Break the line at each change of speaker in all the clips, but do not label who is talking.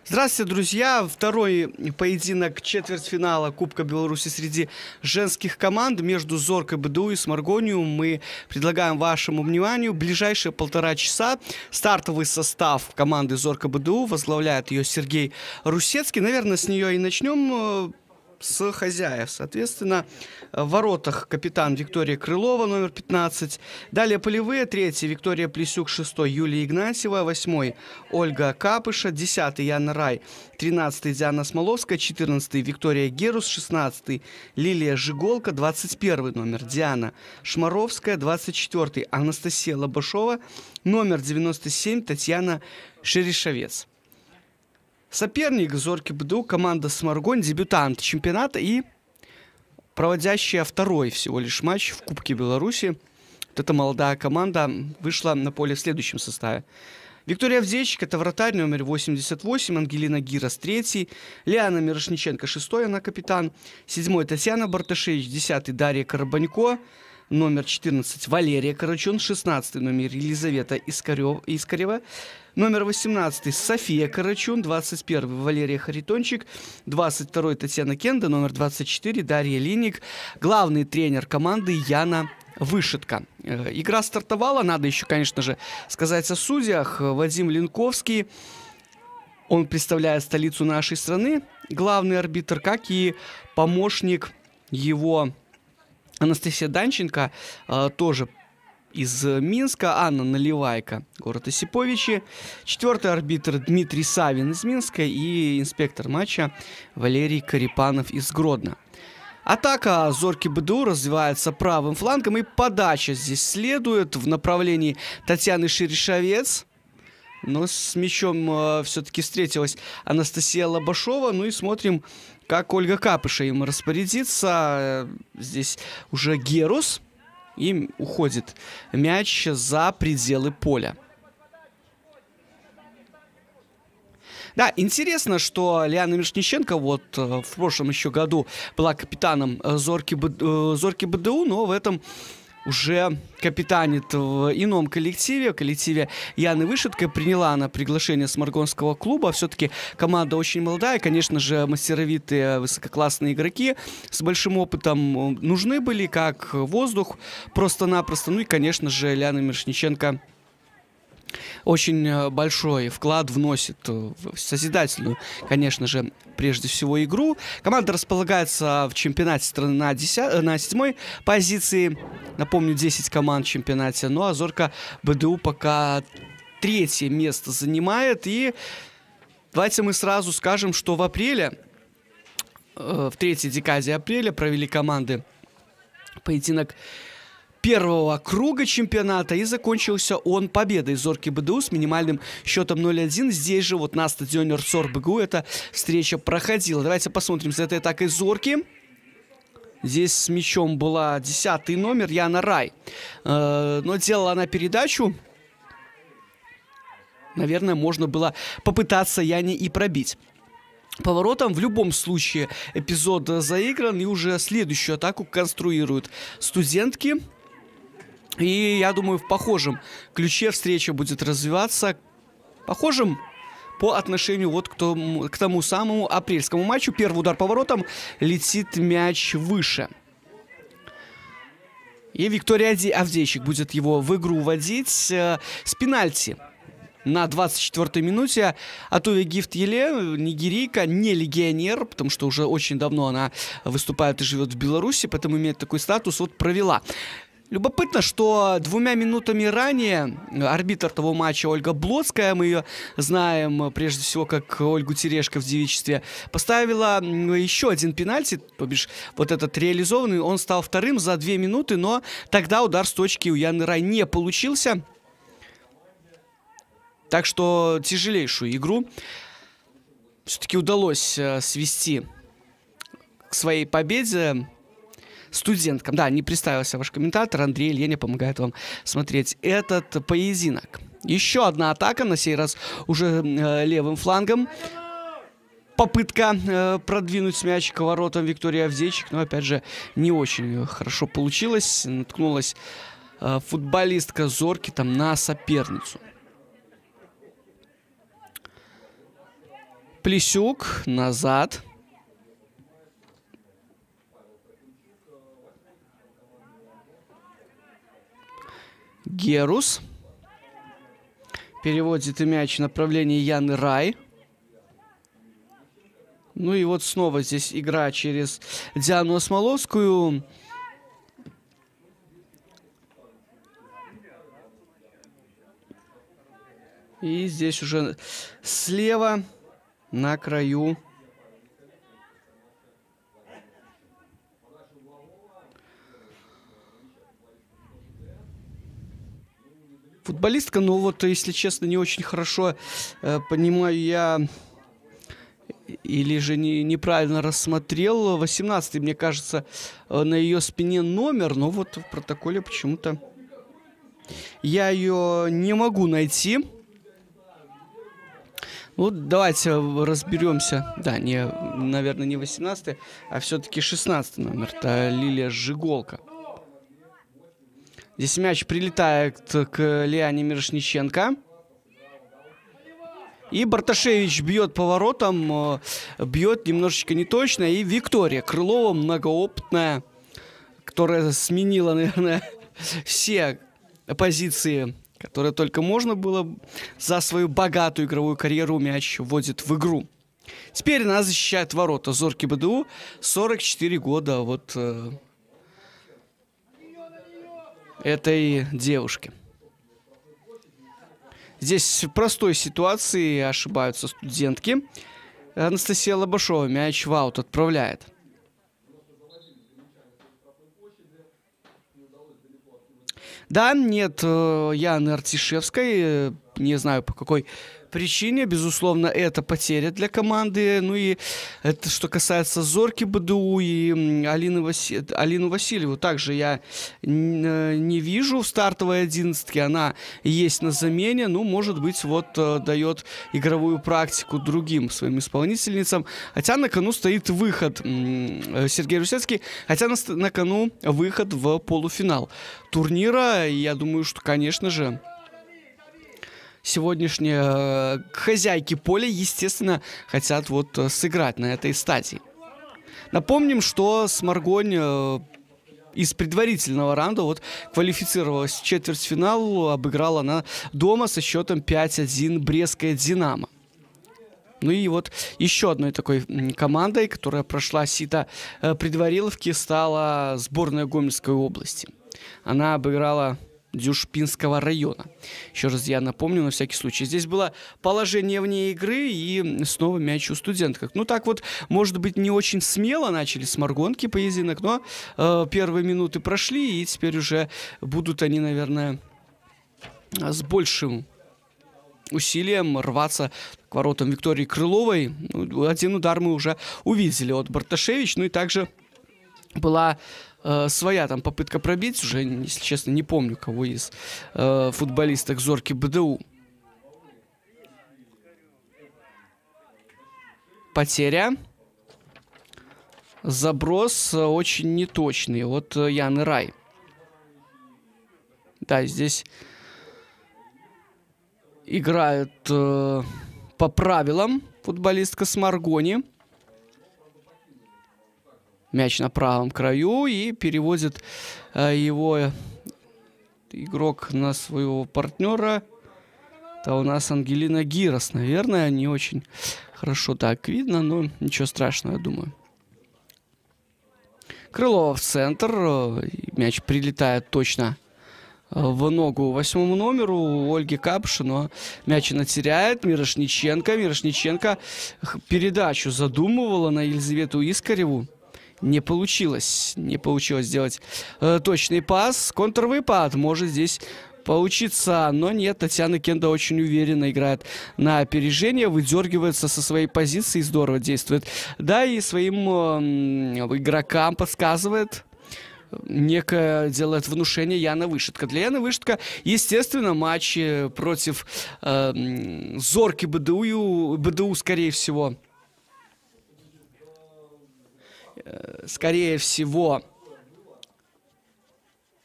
Здравствуйте, друзья! Второй поединок четвертьфинала Кубка Беларуси среди женских команд между Зоркой БДУ и Сморгонью мы предлагаем вашему вниманию ближайшие 1,5 часа. Стартовый состав команды Зорка БДУ, возглавляет ее Сергей Русецкий. Наверное, с нее и начнем. С хозяев. Соответственно, в воротах капитан Виктория Крылова, номер 15. Далее полевые. 3-й Виктория Плесюк, 6-й Юлия Игнатьева, 8-й Ольга Капыша, 10-й Яна Рай, 13-й Диана Смоловская, 14-й Виктория Герус, 16-й Лилия Жиголка, 21-й номер Диана Шмаровская, 24-й Анастасия Лобашова, номер 97 Татьяна Шерешовец. Соперник Зорки БДУ, команда Сморгонь, дебютант чемпионата и проводящая второй всего лишь матч в Кубке Беларуси. Вот эта молодая команда вышла на поле в следующем составе. Виктория Авдейчик, это вратарь, номер 88, Ангелина Гирос, 3-й, Лиана Мирошниченко, 6-й, она капитан, 7-й Татьяна Барташевич, 10-й Дарья Карабанько, номер 14 Валерия Карачун, 16-й номер Елизавета Искарева, номер 18 София Карачун, 21-й Валерия Харитончик, 22-й Татьяна Кенда, номер 24 Дарья Линик, главный тренер команды Яна Вышитка. Игра стартовала, надо еще, конечно же, сказать о судьях. Вадим Ленковский, он представляет столицу нашей страны, главный арбитр, как и помощник его Анастасия Данченко, тоже из Минска, Анна Наливайко, город Осиповичи, 4-й арбитр Дмитрий Савин из Минска и инспектор матча Валерий Карипанов из Гродно. Атака Зорки БДУ развивается правым флангом, и подача здесь следует в направлении Татьяны Шерешовец. Но с мячом все-таки встретилась Анастасия Лобашова. Ну и смотрим, как Ольга Капыша им распорядится. Здесь уже Герус. И уходит мяч за пределы поля. Да, интересно, что Лиана Мирошниченко вот в прошлом еще году была капитаном Зорки БДУ, но в этом уже капитанит в ином коллективе Яны Вышиткой. Приняла она приглашение Сморгонского клуба. Все-таки команда очень молодая. Конечно же, мастеровитые, высококлассные игроки с большим опытом нужны были, как воздух, просто-напросто. Ну и, конечно же, Лиана Мирошниченко очень большой вклад вносит в созидательную, конечно же, прежде всего игру. Команда располагается в чемпионате страны на 7-й позиции. Напомню, 10 команд в чемпионате. Ну а Зорка БДУ пока 3-е место занимает. И давайте мы сразу скажем, что в апреле, в 3-й декаде апреля провели команды поединок первого круга чемпионата, и закончился он победой Зорки БДУ с минимальным счетом 0-1. Здесь же вот на стадионе РСОР-БГУ эта встреча проходила. Давайте посмотрим за этой атакой Зорки. Здесь с мячом была 10-й номер Яна Рай. Но делала она передачу. Наверное, можно было попытаться Яне и пробить. Поворотом в любом случае эпизод заигран, и уже следующую атаку конструируют студентки. И я думаю, в похожем ключе встреча будет развиваться. Похожим по отношению вот к тому самому апрельскому матчу. Первый удар поворотом, летит мяч выше. И Виктория Авдейчик будет его в игру вводить с пенальти. На 24-й минуте Атуве Гифт Еле, нигерийка, не легионер, потому что уже очень давно она выступает и живет в Беларуси, поэтому имеет такой статус, вот провела. Любопытно, что 2 минутами ранее арбитр того матча Ольга Блодская, мы ее знаем прежде всего как Ольгу Терешко в девичестве, поставила еще один пенальти, то бишь вот этот реализованный, он стал вторым за 2 минуты, но тогда удар с точки у Яны Рай не получился. Так что тяжелейшую игру все-таки удалось свести к своей победе студенткам. Да, не представился ваш комментатор. Андрей Илья помогает вам смотреть этот поединок. Еще одна атака, на сей раз уже левым флангом. Попытка продвинуть мяч к воротам Виктории Авдейчик, но опять же не очень хорошо получилось. Наткнулась футболистка Зорки там на соперницу. Плесюк назад. Герус. Переводит мяч в направлении Яны Рай. Ну и вот снова здесь игра через Диану Осмоловскую. И здесь уже слева на краю футболистка, но вот, если честно, не очень хорошо понимаю я, или же неправильно рассмотрел. 18-й, мне кажется, на ее спине номер, но вот в протоколе почему-то я ее не могу найти. Вот давайте разберемся. Да, наверное, не 18-й, а все-таки 16-й номер. Это Лилия Жиголка. Здесь мяч прилетает к Лиане Мирошниченко. И Барташевич бьет поворотом, бьет немножечко неточно. И Виктория Крылова, многоопытная, которая сменила, наверное, все позиции, которые только можно было, за свою богатую игровую карьеру мяч вводит в игру. Теперь она защищает ворота Зорки БДУ. 44 года вот этой девушке. Здесь в простой ситуации ошибаются студентки. Анастасия Лобашова мяч в аут отправляет. Да, нет Яны Артишевской. Не знаю, по какой причине. Безусловно, это потеря для команды. Ну и это что касается Зорки БДУ и Алину Васильеву. Также я не вижу в стартовой 11-ке. Она есть на замене. Ну, может быть, вот дает игровую практику другим своим исполнительницам. Хотя на кону стоит выход. Сергей Русецкий. Хотя на кону выход в полуфинал турнира. И я думаю, что, конечно же, сегодняшние хозяйки поля, естественно, хотят вот сыграть на этой стадии. Напомним, что Сморгонь из предварительного раунда вот квалифицировалась в четвертьфинал, обыграла она дома со счетом 5-1 Брестское Динамо. Ну и вот еще одной такой командой, которая прошла сито предвариловки, стала сборная Гомельской области. Она обыграла Дюшпинского района. Еще раз я напомню, на всякий случай. Здесь было положение вне игры и снова мяч у студенток. Ну так вот, может быть, не очень смело начали сморгонки поединок, но первые минуты прошли, и теперь уже будут они, наверное, с большим усилием рваться к воротам Виктории Крыловой. Ну, один удар мы уже увидели от Барташевич, ну и также была своя там попытка пробить, уже, если честно, не помню, кого из футболисток Зорки БДУ. Потеря. Заброс очень неточный от Яны Рай. Да, здесь играют по правилам футболистка Сморгони. Мяч на правом краю, и переводит его игрок на своего партнера. Это у нас Ангелина Гирос, наверное. Не очень хорошо так видно, но ничего страшного, я думаю. Крылова в центр. Мяч прилетает точно в ногу 8-му номеру Ольги Капши, но мяч она теряет. Мирошниченко. Мирошниченко передачу задумывала на Елизавету Искареву. Не получилось сделать точный пас. Контрвыпад может здесь получиться, но нет. Татьяна Кенда очень уверенно играет на опережение, выдергивается со своей позиции, здорово действует. Да, и своим игрокам подсказывает, некое делает внушение Яна Вышитка. Для Яны Вышитка, естественно, матч против Зорки БДУ, скорее всего,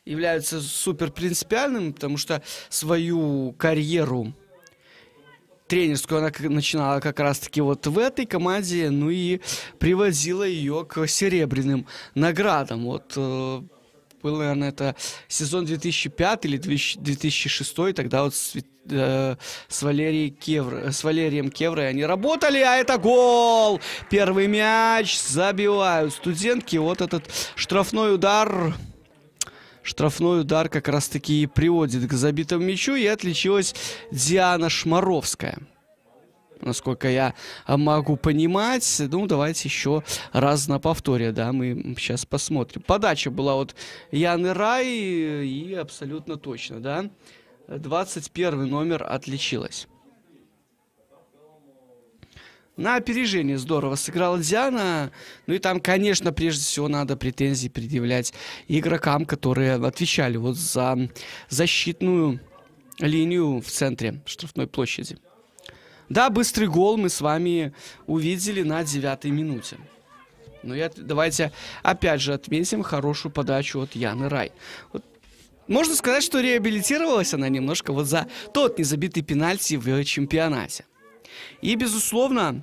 является супер принципиальным, потому что свою карьеру тренерскую она начинала как раз-таки вот в этой команде, ну и приводила ее к серебряным наградам. Вот был, наверное, это сезон 2005 или 2006, тогда вот с Валерием Кеврой они работали, а это гол! Первый мяч забивают студентки. Вот этот штрафной удар как раз-таки и приводит к забитому мячу, и отличилась Диана Шмаровская. Насколько я могу понимать. Ну, давайте еще раз на повторе, да, мы сейчас посмотрим. Подача была от Яны Рай, и абсолютно точно, да. 21 номер отличилась. На опережение здорово сыграла Диана. Ну и там, конечно, прежде всего надо претензии предъявлять игрокам, которые отвечали вот за защитную линию в центре штрафной площади. Да, быстрый гол мы с вами увидели на 9-й минуте. Но давайте опять же отметим хорошую подачу от Яны Рай. Вот, можно сказать, что реабилитировалась она немножко вот за тот незабитый пенальти в чемпионате. И, безусловно,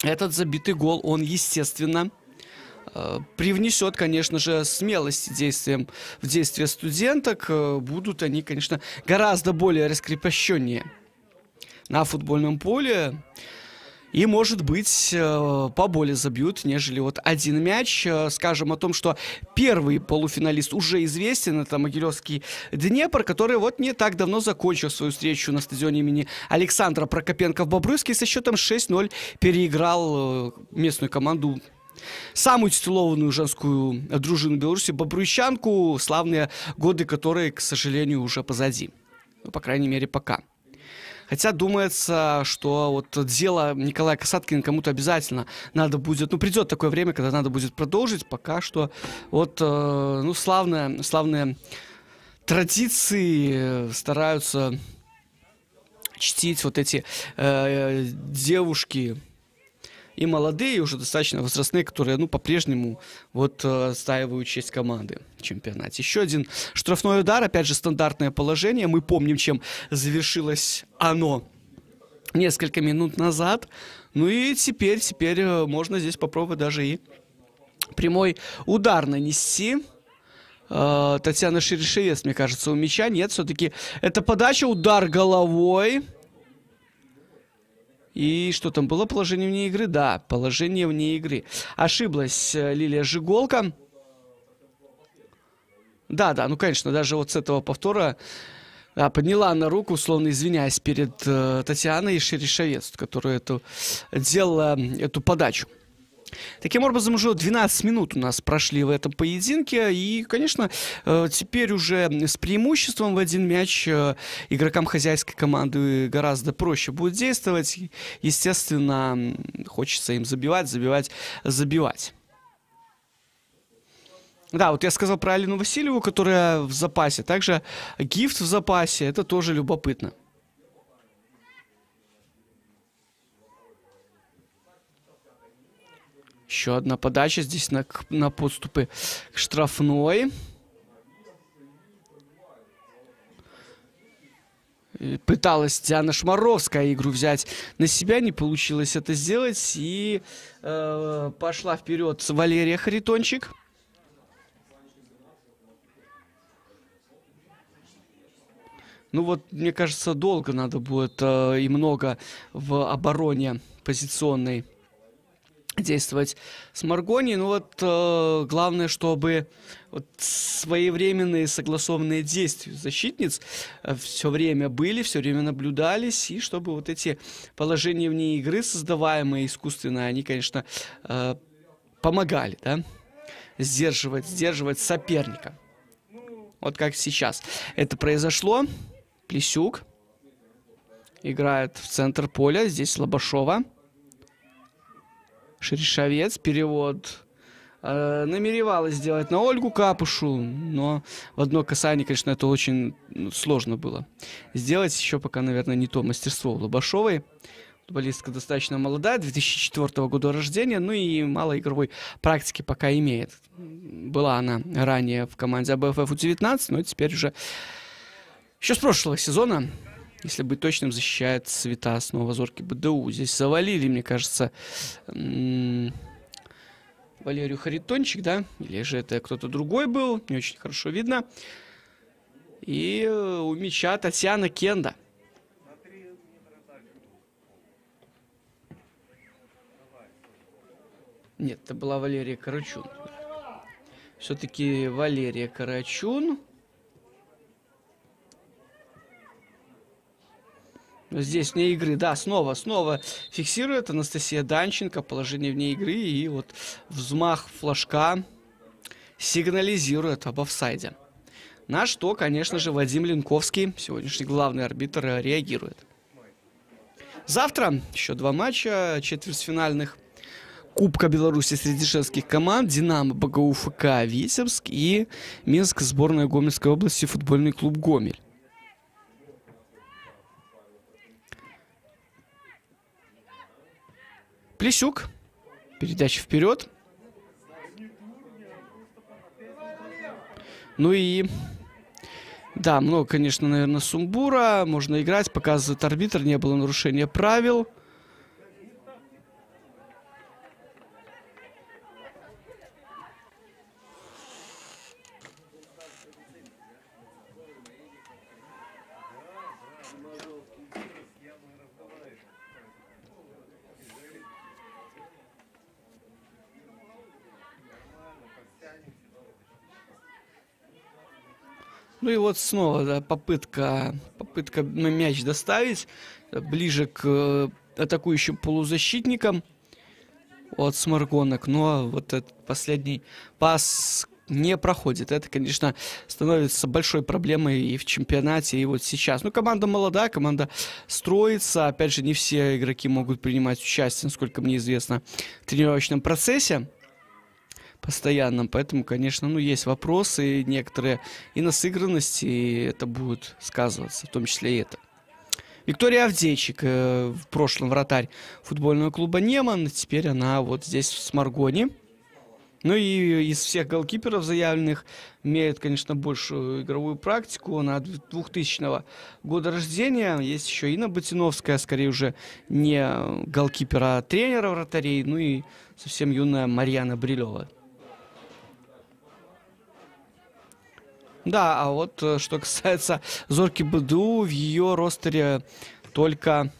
этот забитый гол, он, естественно, привнесет, конечно же, смелости в действия студенток. Будут они, конечно, гораздо более раскрепощеннее на футбольном поле. И, может быть, поболее забьют, нежели вот один мяч. Скажем о том, что первый полуфиналист уже известен. Это Могилевский Днепр, который вот не так давно закончил свою встречу на стадионе имени Александра Прокопенко в Бобруйске. Со счетом 6-0 переиграл местную команду, самую титулованную женскую дружину Беларуси, Бобруйчанку. Славные годы, которые, к сожалению, уже позади. Ну, по крайней мере, пока. Хотя думается, что вот дело Николая Касаткина кому-то обязательно надо будет, ну, придет такое время, когда надо будет продолжить. Пока что вот, ну, славные традиции стараются чтить вот эти девушки, и молодые, и уже достаточно возрастные, которые, ну, по-прежнему вот отстаивают честь команды в чемпионате. Еще один штрафной удар, опять же, стандартное положение. Мы помним, чем завершилось оно несколько минут назад. Ну и теперь можно здесь попробовать даже и прямой удар нанести. Татьяна Шерешевец, мне кажется, у мяча. Нет, все-таки это подача, удар головой. И что там было? Положение вне игры? Да, положение вне игры. Ошиблась Лилия Жиголка. Да, ну, конечно, даже вот с этого повтора подняла она руку, условно извиняясь перед Татьяной Шерешевец, которая делала эту подачу. Таким образом, уже 12 минут у нас прошли в этом поединке. И, конечно, теперь уже с преимуществом в один мяч игрокам хозяйской команды гораздо проще будет действовать. Естественно, хочется им забивать. Да, вот я сказал про Алину Васильеву, которая в запасе. Также Гифт в запасе. Это тоже любопытно. Еще одна подача здесь на подступы к штрафной. Пыталась Диана Шмаровская игру взять на себя, не получилось это сделать. И пошла вперед Валерия Харитончик. Ну вот, мне кажется, долго надо будет и много в обороне позиционной действовать с Маргони. Ну вот, главное, чтобы вот своевременные согласованные действия защитниц все время были, все время наблюдались, и чтобы вот эти положения вне игры, создаваемые искусственно, они, конечно, помогали, да, сдерживать соперника. Вот как сейчас это произошло. Плесюк играет в центр поля, здесь Лобашова. Шерешевец, перевод. Намеревалась сделать на Ольгу Капушу, но в одно касание, конечно, это очень сложно было сделать. Еще пока, наверное, не то мастерство у Лобашовой. Футболистка достаточно молодая, 2004 года рождения, ну и мало игровой практики пока имеет. Была она ранее в команде АБФ У-19, но теперь уже еще с прошлого сезона Если быть точным, защищает цвета снова Зорки БДУ. Здесь завалили, мне кажется, Валерию Харитончик, да? Или же это кто-то другой был? Не очень хорошо видно. И у мяча Татьяна Кенда. Нет, это была Валерия Карачун. Все-таки Валерия Карачун. Здесь вне игры, да, снова фиксирует Анастасия Данченко положение вне игры. И вот взмах флажка сигнализирует об офсайде. На что, конечно же, Вадим Ленковский, сегодняшний главный арбитр, реагирует. Завтра еще 2 матча четвертьфинальных Кубка Беларуси среди женских команд. Динамо, БГУ, ФК Витебск и Минск, сборная Гомельской области, футбольный клуб Гомель. Плесюк. Передача вперед. Ну и... Да, много, конечно, наверное, сумбура. Можно играть, показывает арбитр. Не было нарушения правил. Ну и вот снова, да, попытка на мяч доставить ближе к атакующим полузащитникам от Сморгонок. Но вот этот последний пас не проходит. Это, конечно, становится большой проблемой и в чемпионате, и вот сейчас. Ну, команда молодая, команда строится. Опять же, не все игроки могут принимать участие, насколько мне известно, в тренировочном процессе постоянном, поэтому, конечно, ну, есть вопросы некоторые и на сыгранности, и это будет сказываться, в том числе и это. Виктория Авдейчик, в прошлом вратарь футбольного клуба Неман, теперь она вот здесь в Сморгоне. Ну и из всех голкиперов заявленных имеет, конечно, большую игровую практику. Она 2000 года рождения. Есть еще Инна Ботиновская, скорее уже не голкипера, а тренера вратарей. Ну и совсем юная Марьяна Брилева. Да, а вот что касается Зорки БДУ, в ее ростере только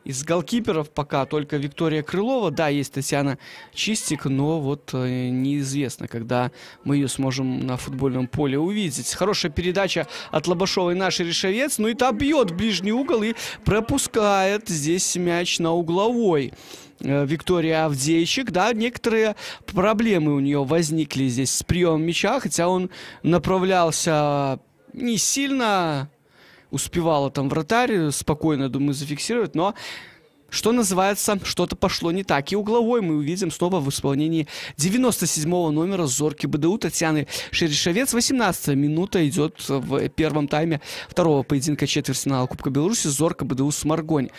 из голкиперов пока только Виктория Крылова. Да, есть Татьяна Чистик, но вот неизвестно, когда мы ее сможем на футбольном поле увидеть. Хорошая передача от Лобашовой, наш Решевец. Ну и та бьет в ближний угол и пропускает здесь мяч на угловой. Виктория Авдейчик, да, некоторые проблемы у нее возникли здесь с приемом мяча, хотя он направлялся не сильно, успевала там вратарь спокойно, думаю, зафиксировать, но, что называется, что-то пошло не так. И угловой мы увидим снова в исполнении 97-го номера Зорки БДУ Татьяны Шерешевец. 18-я минута идет в первом тайме второго поединка четвертьфинала Кубка Беларуси Зорка БДУ Сморгонь.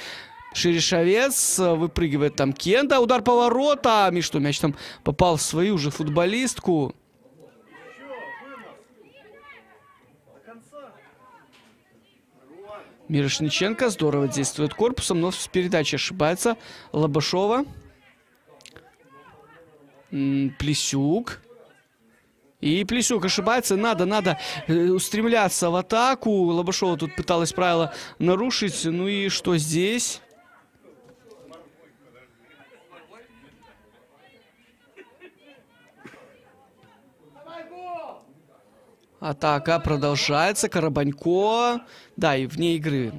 Шерешевец, выпрыгивает там Кенда, удар поворота, и что, мяч там попал в свою же футболистку. Мирошниченко здорово действует корпусом, но с передачей ошибается. Лобашова. Плесюк. И Плесюк ошибается. Надо устремляться в атаку. Лобашова тут пыталась правила нарушить. Ну и что здесь? Атака продолжается. Карабанько. Да, и вне игры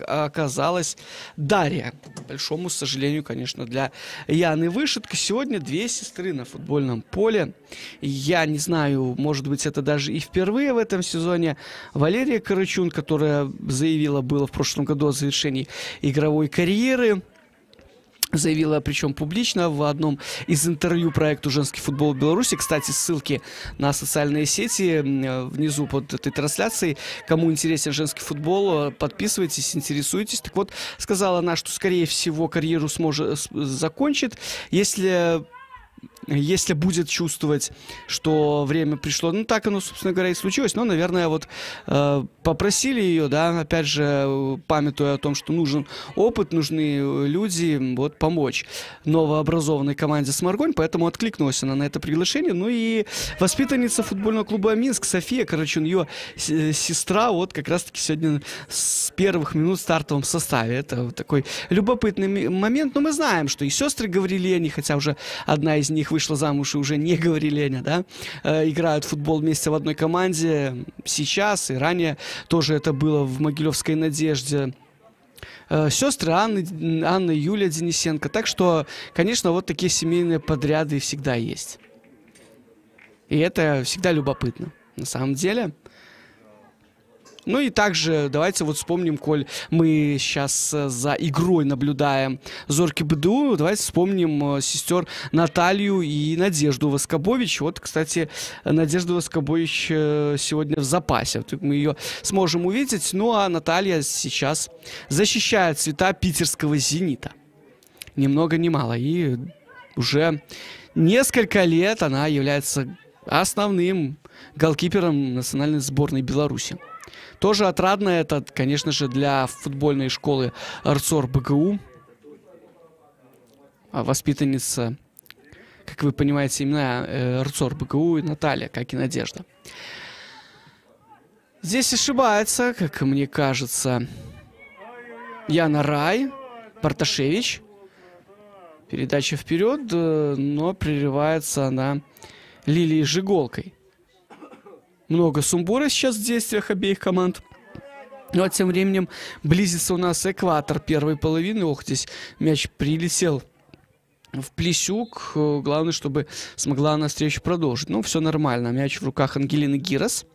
оказалась Дарья. К большому сожалению, конечно, для Яны Вышитко. Сегодня две сестры на футбольном поле. Я не знаю, может быть, это даже и впервые в этом сезоне. Валерия Карачун, которая заявила было в прошлом году о завершении игровой карьеры. Заявила, причем публично, в одном из интервью проекту «Женский футбол в Беларуси». Кстати, ссылки на социальные сети внизу под этой трансляцией. Кому интересен женский футбол, подписывайтесь, интересуйтесь. Так вот, сказала она, что, скорее всего, карьеру закончит, если если будет чувствовать, что время пришло. Ну, так оно, собственно говоря, и случилось. Но, наверное, вот попросили ее, да, опять же, памятуя о том, что нужен опыт, нужны люди, вот, помочь новообразованной команде «Сморгонь», поэтому откликнулась она на это приглашение. Ну и воспитанница футбольного клуба «Минск» София, короче, ее сестра, вот, как раз-таки сегодня с первых минут в стартовом составе. Это вот такой любопытный момент. Но мы знаем, что и сестры Гаврилени, хотя уже одна из них вышла замуж и уже не Гавриленя, да, играют в футбол вместе в одной команде сейчас и ранее тоже это было в Могилевской «Надежде». Сестры Анна и Юлия Денисенко. Так что, конечно, вот такие семейные подряды всегда есть. И это всегда любопытно, на самом деле. Ну и также давайте вот вспомним, коль мы сейчас за игрой наблюдаем Зорки БДУ, давайте вспомним сестер Наталью и Надежду Воскобович. Вот, кстати, Надежда Воскобович сегодня в запасе. Вот мы ее сможем увидеть. Ну а Наталья сейчас защищает цвета питерского «Зенита». Ни много ни мало. И уже несколько лет она является основным голкипером национальной сборной Беларуси. Тоже отрадно это, конечно же, для футбольной школы РЦОР БГУ. Воспитанница, как вы понимаете, именно РЦОР БГУ и Наталья, как и Надежда. Здесь ошибается, как мне кажется, Яна Рай, Барташевич. Передача вперед, но прерывается она Лилией Жиголкой. Много сумбура сейчас в действиях обеих команд. Ну а тем временем близится у нас экватор первой половины. Ох, здесь мяч прилетел в Плесюк. Главное, чтобы смогла она встречу продолжить. Ну, все нормально. Мяч в руках Ангелины Гирос.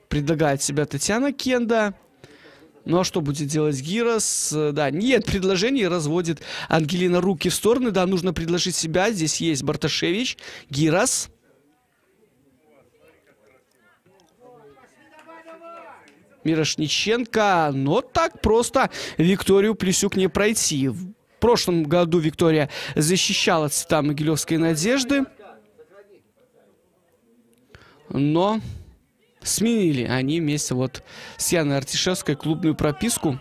Предлагает себя Татьяна Кенда. Ну а что будет делать Гирос? Да, нет предложений, разводит Ангелина руки в стороны. Да, нужно предложить себя. Здесь есть Барташевич, Гирос. Мирошниченко, но так просто Викторию Плесюк не пройти. В прошлом году Виктория защищала цвета Могилевской «Надежды», но сменили они вместе вот с Яной Артишевской клубную прописку.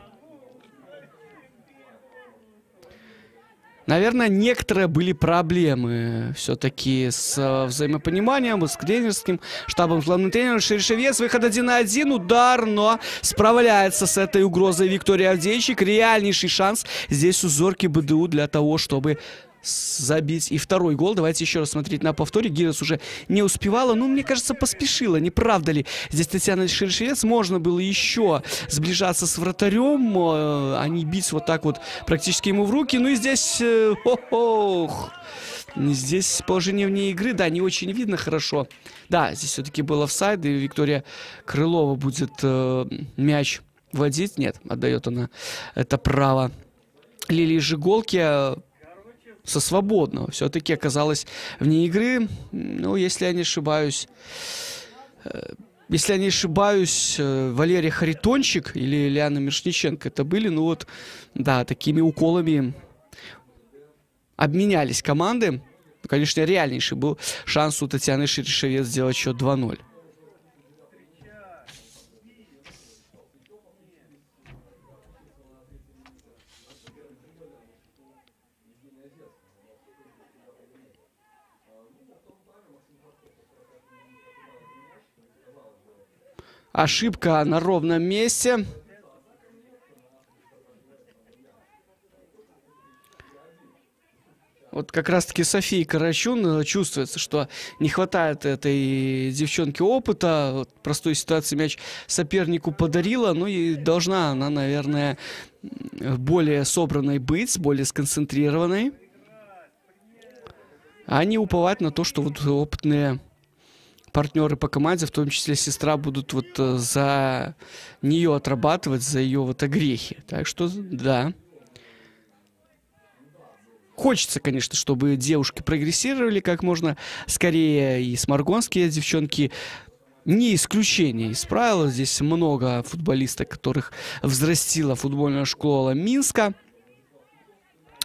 Наверное, некоторые были проблемы все-таки с взаимопониманием, с тренерским штабом, с главным тренером. Шершевец, выход 1 на 1, удар, но справляется с этой угрозой Виктория Авдейчик. Реальнейший шанс здесь у Зорки БДУ для того, чтобы забить и второй гол. Давайте еще раз смотреть на повторе. Гирос уже не успевала. Ну, мне кажется, поспешила. Не правда ли? Здесь Татьяна Шершевец. Можно было еще сближаться с вратарем, а не бить вот так вот практически ему в руки. Ну и здесь... Здесь положение вне игры, да, не очень видно хорошо. Да, здесь все-таки был офсайд, и Виктория Крылова будет мяч водить. Нет, отдает она это право Лилии Жиголке со свободного. Все-таки оказалась вне игры. Ну, если я не ошибаюсь... Если я не ошибаюсь, Валерия Харитончик или Ильяна Мирошниченко это были, ну вот, да, такими уколами обменялись команды. Конечно, реальнейший был шанс у Татьяны Шершевец сделать счет 2-0. Ошибка на ровном месте. Вот как раз-таки София Карачун, чувствуется, что не хватает этой девчонке опыта. Вот простой ситуации мяч сопернику подарила, ну и должна она, наверное, более собранной быть, более сконцентрированной. А не уповать на то, что вот опытные партнеры по команде, в том числе сестра, будут вот за нее отрабатывать, за ее вот огрехи. Так что, да. Хочется, конечно, чтобы девушки прогрессировали как можно скорее, и сморгонские девчонки не исключение из правил. Здесь много футболисток, которых взрастила футбольная школа Минска.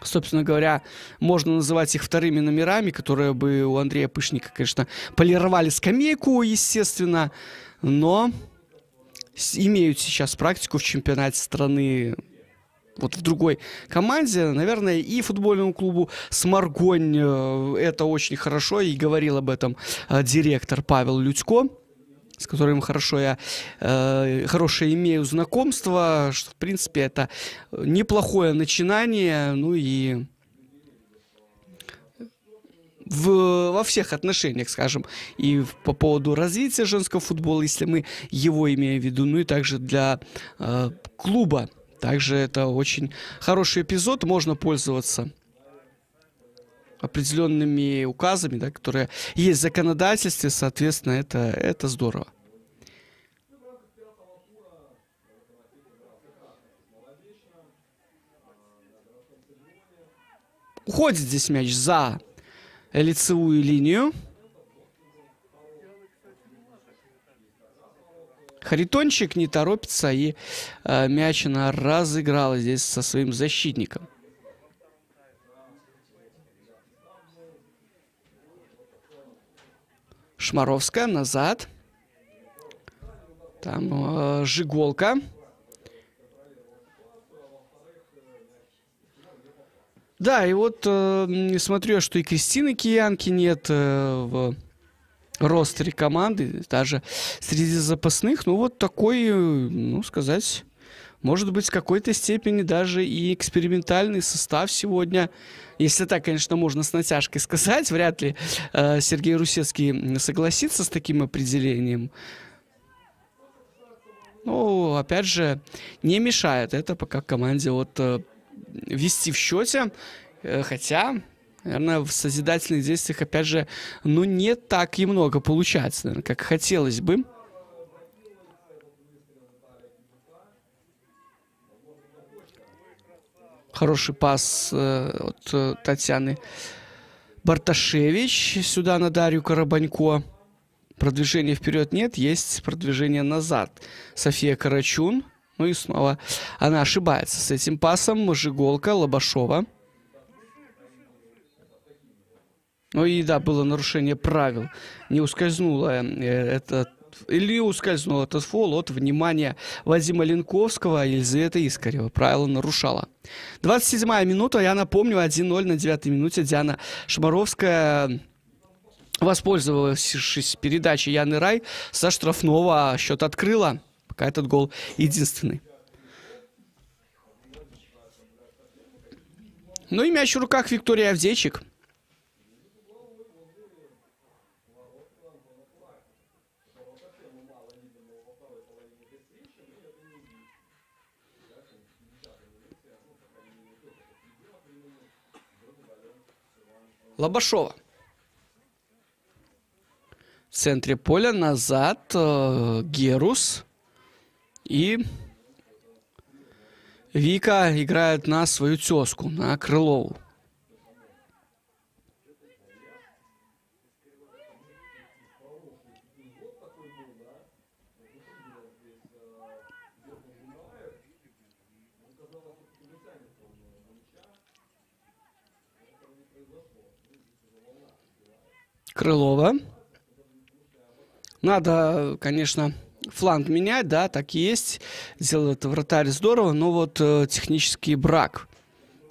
Собственно говоря, можно называть их вторыми номерами, которые бы у Андрея Пышника, конечно, полировали скамейку, естественно, но имеют сейчас практику в чемпионате страны вот в другой команде. Наверное, и футбольному клубу «Сморгонь» это очень хорошо, и говорил об этом директор Павел Людько, с которым хорошее имею знакомство, что, в принципе, это неплохое начинание, ну и во всех отношениях, скажем, и по поводу развития женского футбола, если мы его имеем в виду, ну и также для клуба. Также это очень хороший эпизод, можно пользоваться определенными указами, да, которые есть в законодательстве, соответственно, это здорово. Уходит здесь мяч за лицевую линию. Харитончик не торопится, и мяч она разыграла здесь со своим защитником. Шмаровская назад. Там Жиголка. Да, и вот смотрю, что и Кристины Киянки нет в ростере команды, даже среди запасных. Ну, вот такой, ну, сказать, может быть, в какой-то степени даже и экспериментальный состав сегодня. Если так, конечно, можно с натяжкой сказать. Вряд ли Сергей Русецкий согласится с таким определением. Ну, опять же, не мешает это пока команде вот вести в счете. Хотя, наверное, в созидательных действиях, опять же, ну, не так и много получается, наверное, как хотелось бы. Хороший пас от Татьяны Барташевич сюда на Дарью Карабанько. Продвижения вперед нет, есть продвижение назад. София Карачун. Ну и снова она ошибается с этим пасом. Жиголка, Лобашова. Ну и да, было нарушение правил. Не ускользнуло или ускользнул этот фол от внимания Вадима Ленковского и Елизаветы Искарева. Правило нарушала. 27-я минута. Я напомню, 1-0 на 9-й минуте. Диана Шмаровская, воспользовавшись передачей Яны Рай, со штрафного счет открыла. Пока этот гол единственный. Ну и мяч в руках Виктории Авдейчик. Лобашова. В центре поля назад Герус. И Вика играет на свою тезку, на Крылову. Крылова. Надо, конечно, фланг менять, да, так и есть. Сделал это вратарь здорово, но вот технический брак.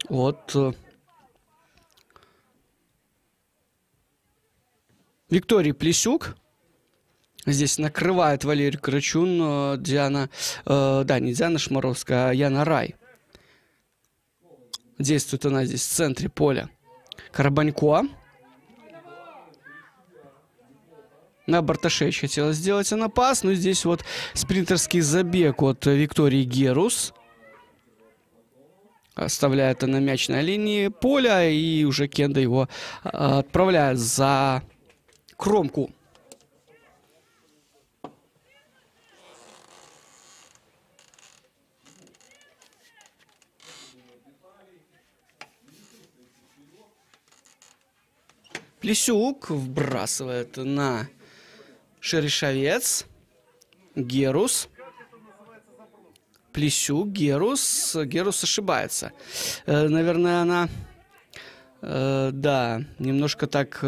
Вот Виктория Плесюк. Здесь накрывает Валерий Карачун, Диана, да, не Диана Шмаровская, а Яна Рай. Действует она здесь в центре поля. Карабанько. На Барташевич хотела сделать она пас, но здесь вот спринтерский забег от Виктории Герус. Оставляет она мяч на линии поля, и уже Кенда его отправляет за кромку. Плесюк вбрасывает на Шерешовец. Герус. Плесюк, Герус. Герус ошибается. Наверное, она... Да, немножко так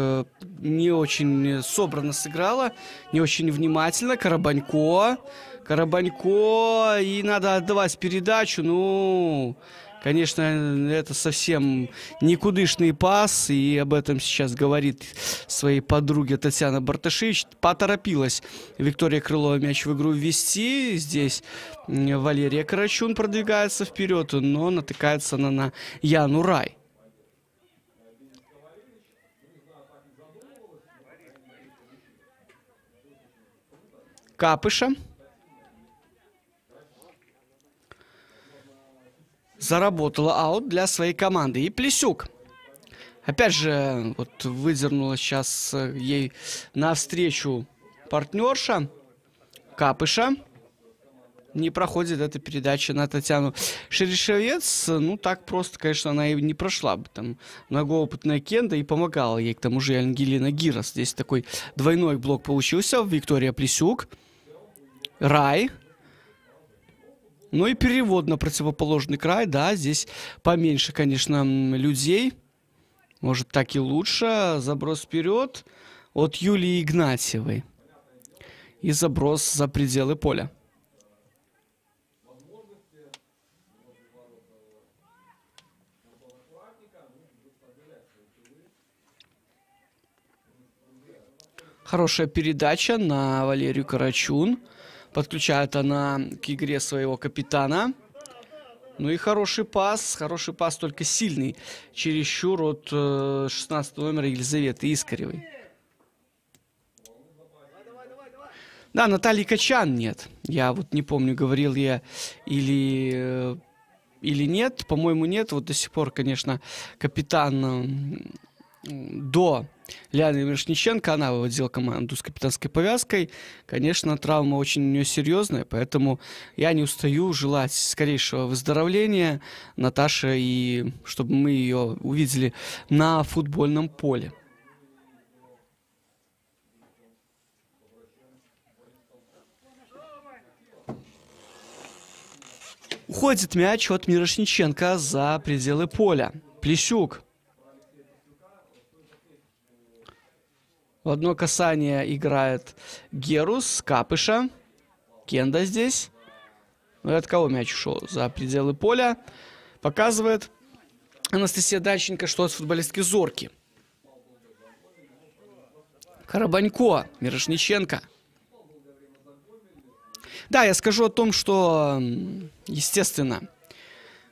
не очень собранно сыграла, не очень внимательно. Карабанько, Карабанько, и надо отдавать передачу. Ну, конечно, это совсем никудышный пас, и об этом сейчас говорит своей подруге Татьяна Барташевич. Поторопилась Виктория Крылова мяч в игру ввести. Здесь Валерия Карачун продвигается вперед, но натыкается она на Яну Рай. Капыша. Заработала аут для своей команды. И Плесюк. Опять же, вот выдернула сейчас ей навстречу партнерша. Капыша. Не проходит эта передача на Татьяну Шерешевец. Ну, так просто, конечно, она и не прошла бы. Там многоопытная Кенда и помогала ей. К тому же Ангелина Гирос. Здесь такой двойной блок получился. Виктория Плесюк. Рай. Ну и перевод на противоположный край. Да, здесь поменьше, конечно, людей. Может, так и лучше. Заброс вперед от Юлии Игнатьевой. И заброс за пределы поля. Хорошая передача на Валерию Карачун. Подключает она к игре своего капитана. Ну и хороший пас только сильный. Чересчур от 16 номера Елизаветы Искаревой. Да, Натальи Качан нет. Я вот не помню, говорил я или нет. По-моему, нет. Вот до сих пор, конечно, капитан до Лианы Мирошниченко, она выводила команду с капитанской повязкой. Конечно, травма очень у нее серьезная, поэтому я не устаю желать скорейшего выздоровления Наташе, и чтобы мы ее увидели на футбольном поле. Уходит мяч от Мирошниченко за пределы поля. Плесюк. В одно касание играет Герус, Капыша. Кенда здесь. Ну и от кого мяч ушел? За пределы поля. Показывает Анастасия Дальченко, что от футболистки Зорки. Карабанько, Мирошниченко. Да, я скажу о том, что, естественно,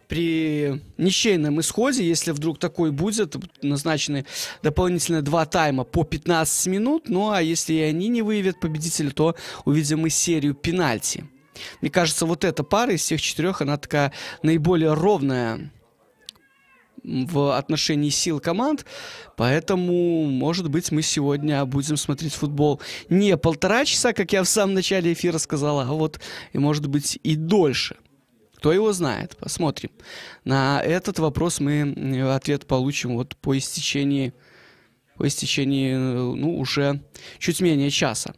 при ничейном исходе, если вдруг такой будет, назначены дополнительные 2 тайма по 15 минут. Ну, а если и они не выявят победителя, то увидим мы серию пенальти. Мне кажется, вот эта пара из всех 4, она такая наиболее ровная в отношении сил команд. Поэтому, может быть, мы сегодня будем смотреть футбол не 1,5 часа, как я в самом начале эфира сказала, а вот, и может быть, и дольше. Кто его знает? Посмотрим. На этот вопрос мы ответ получим вот по истечении, ну, уже чуть менее часа.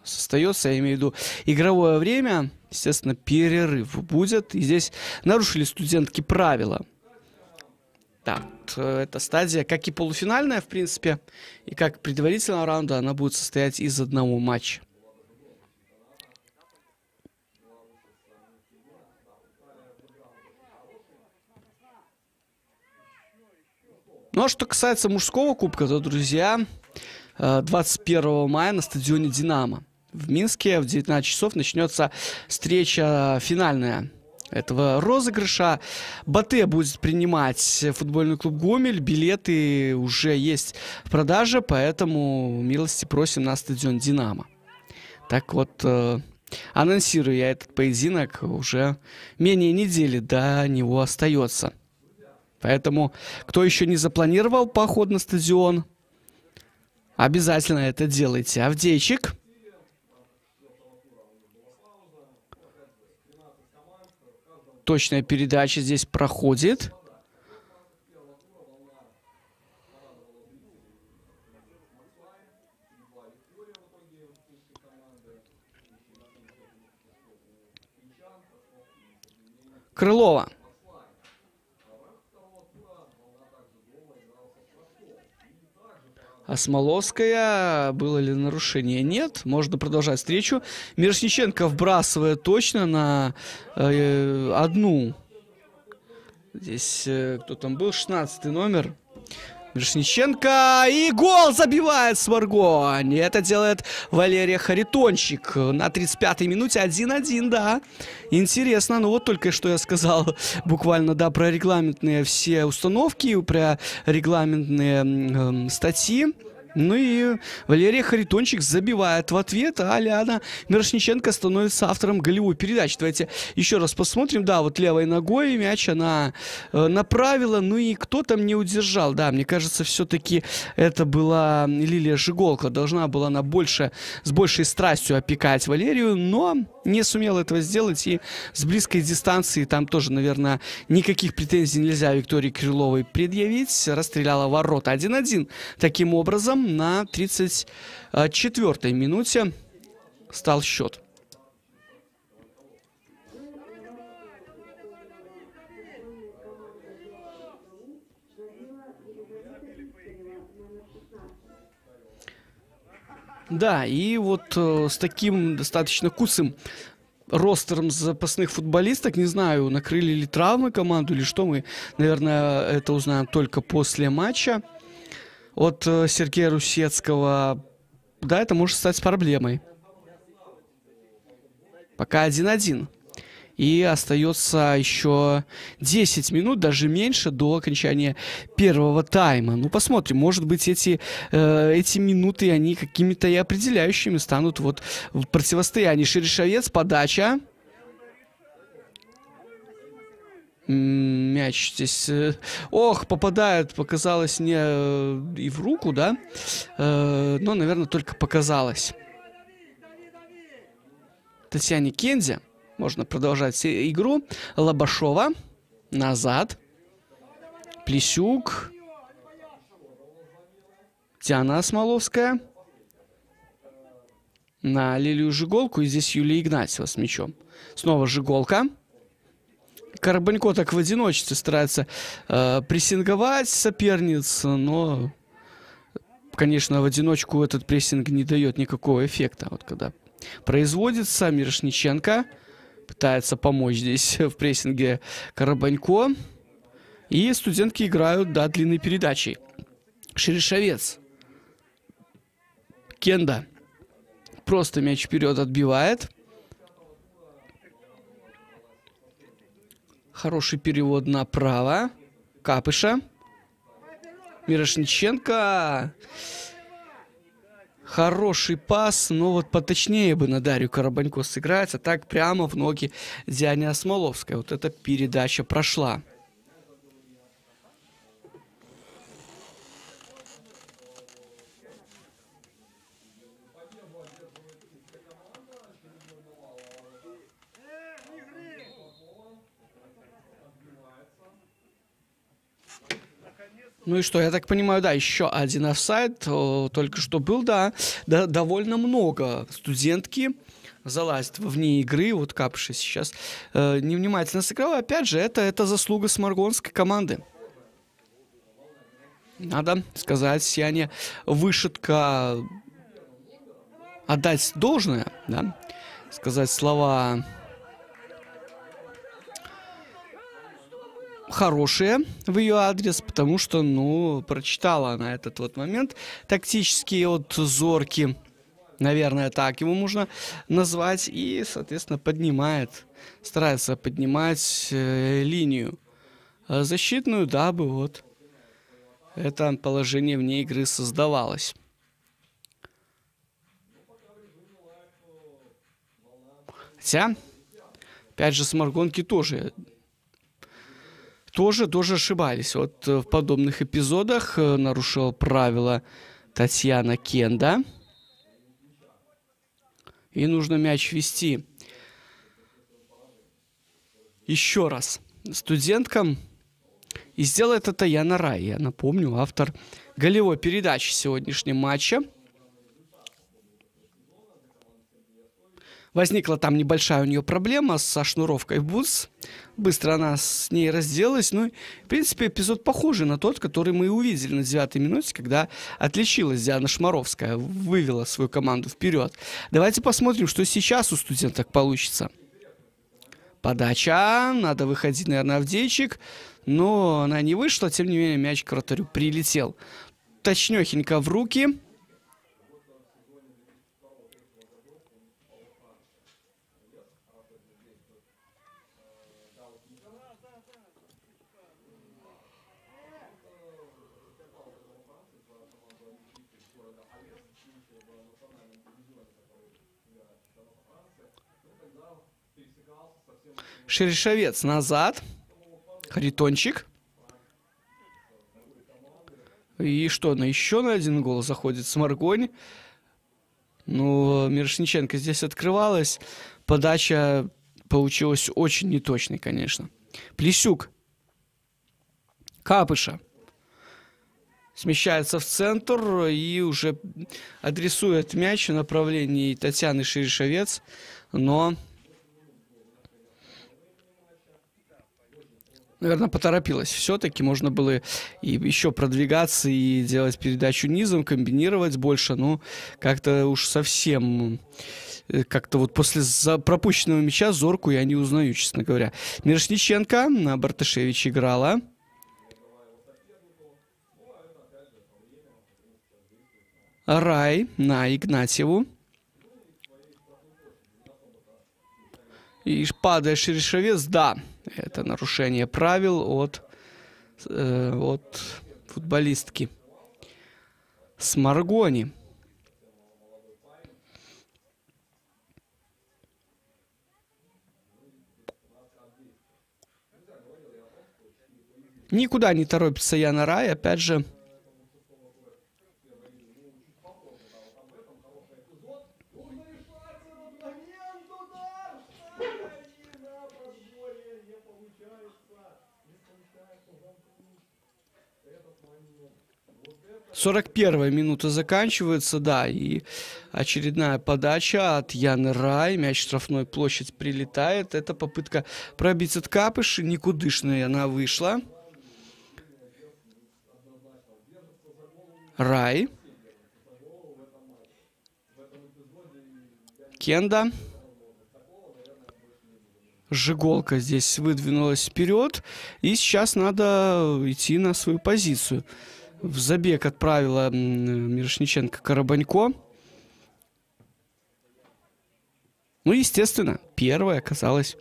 Остается, я имею в виду, игровое время. Естественно, перерыв будет. И здесь нарушили студентки правила. Да, эта стадия, как и полуфинальная, в принципе, и как предварительного раунда, она будет состоять из одного матча. Ну, а что касается мужского кубка, то, друзья, 21 мая на стадионе «Динамо» в Минске в 19 часов начнется встреча финальная этого розыгрыша. Батэ будет принимать футбольный клуб «Гомель». Билеты уже есть в продаже, поэтому милости просим на стадион «Динамо». Так вот, анонсирую я этот поединок, уже менее недели до него остается. Поэтому, кто еще не запланировал поход на стадион, обязательно это делайте. Авдейчик. Точная передача здесь проходит. Крылова. А Смоловская, было ли нарушение? Нет. Можно продолжать встречу. Мирошниченко вбрасывает точно на одну. Здесь кто там был? 16-й номер. Мирошниченко. И гол забивает Сморгонь. Это делает Валерия Харитончик. На 35-й минуте 1-1, да. Интересно. Ну вот только что я сказал буквально, да, про регламентные все установки, про регламентные статьи. Ну и Валерия Харитончик забивает в ответ, а Аляна Мирошниченко становится автором голевой передачи. Давайте еще раз посмотрим. Да, вот левой ногой мяч она направила, ну и кто там не удержал. Да, мне кажется, все-таки это была Лилия Жиголко. Должна была она с большей страстью опекать Валерию, но не сумела этого сделать. И с близкой дистанции там тоже, наверное, никаких претензий нельзя Виктории Крыловой предъявить. Расстреляла ворота 1-1. Таким образом, на 34-й минуте стал счет. Да, и вот с таким достаточно куцым ростером запасных футболисток, не знаю, накрыли ли травмы команду или что, мы, наверное, это узнаем только после матча. От Сергея Русецкого, да, это может стать проблемой. Пока 1-1. И остается еще 10 минут, даже меньше, до окончания первого тайма. Ну, посмотрим, может быть, эти минуты, они какими-то и определяющими станут вот в противостоянии. Шерешевец, подача. Мяч здесь... Ох, попадает, показалось не и в руку, да? Но, наверное, только показалось. Татьяне Кензе. Можно продолжать игру. Лобашова. Назад. Плесюк. Диана Смоловская. На Лилию Жиголку. И здесь Юлия Игнатьева с мячом. Снова Жиголка. Карабанько так в одиночестве старается прессинговать соперниц, но, конечно, в одиночку этот прессинг не дает никакого эффекта. Вот когда производится, Мирошниченко пытается помочь здесь в прессинге Карабанько. И студентки играют, да, длинной передачей. Шерешевец. Кенда просто мяч вперед отбивает. Хороший перевод направо. Капыша. Мирошниченко. Хороший пас, но вот поточнее бы на Дарью Карабанько сыграть, а так прямо в ноги Диане Смоловской. Вот эта передача прошла. Ну и что, я так понимаю, да, еще один офсайд только что был, да, довольно много. Студентки залазят вне игры, вот Капша сейчас невнимательно сыграла. Опять же, это заслуга сморгонской команды. Надо сказать, Сиане Вышитка отдать должное, да, сказать слова хорошие в ее адрес, потому что, ну, прочитала она этот вот момент тактический от Зорки, наверное, так его можно назвать, и, соответственно, старается поднимать линию защитную, дабы вот это положение вне игры создавалось. Хотя, опять же, сморгонки тоже ошибались. Вот в подобных эпизодах нарушила правила Татьяна Кенда. И нужно мяч вести. Еще раз студенткам. И сделает это Яна Рай. Я напомню, автор голевой передачи сегодняшнего матча. Возникла там небольшая у нее проблема со шнуровкой бутс. Быстро она с ней разделалась. Ну, в принципе, эпизод похожий на тот, который мы увидели на 9-й минуте, когда отличилась Диана Шмаровская, вывела свою команду вперед. Давайте посмотрим, что сейчас у студенток получится. Подача. Надо выходить, наверное, Авдейчик. Но она не вышла. Тем не менее, мяч к вратарю прилетел точнёхенько в руки. Шерешевец назад. Харитончик. И что, еще на один гол заходит Сморгонь. Ну, Мирошниченко здесь открывалась. Подача получилась очень неточной, конечно. Плесюк. Капыша. Смещается в центр и уже адресует мяч в направлении Татьяны Шерешевец. Но, наверное, поторопилась. Все-таки можно было и еще продвигаться и делать передачу низом, комбинировать больше. Ну, как-то уж совсем... Как-то вот после пропущенного мяча Зорку я не узнаю, честно говоря. Мирошниченко на Барташевич играла. Рай на Игнатьеву. И падает Шерешевец. Да, это нарушение правил от футболистки Сморгони. Никуда не торопится Яна Рай. Опять же, сорок первая минута заканчивается, да, и очередная подача от Яны Рай. Мяч в штрафной площадь прилетает. Это попытка пробить от Капыши. Никудышная она вышла. Рай. Кенда. Жиголка здесь выдвинулась вперед. И сейчас надо идти на свою позицию. В забег отправила Мирошниченко Коробанько. Ну, естественно, первая оказалась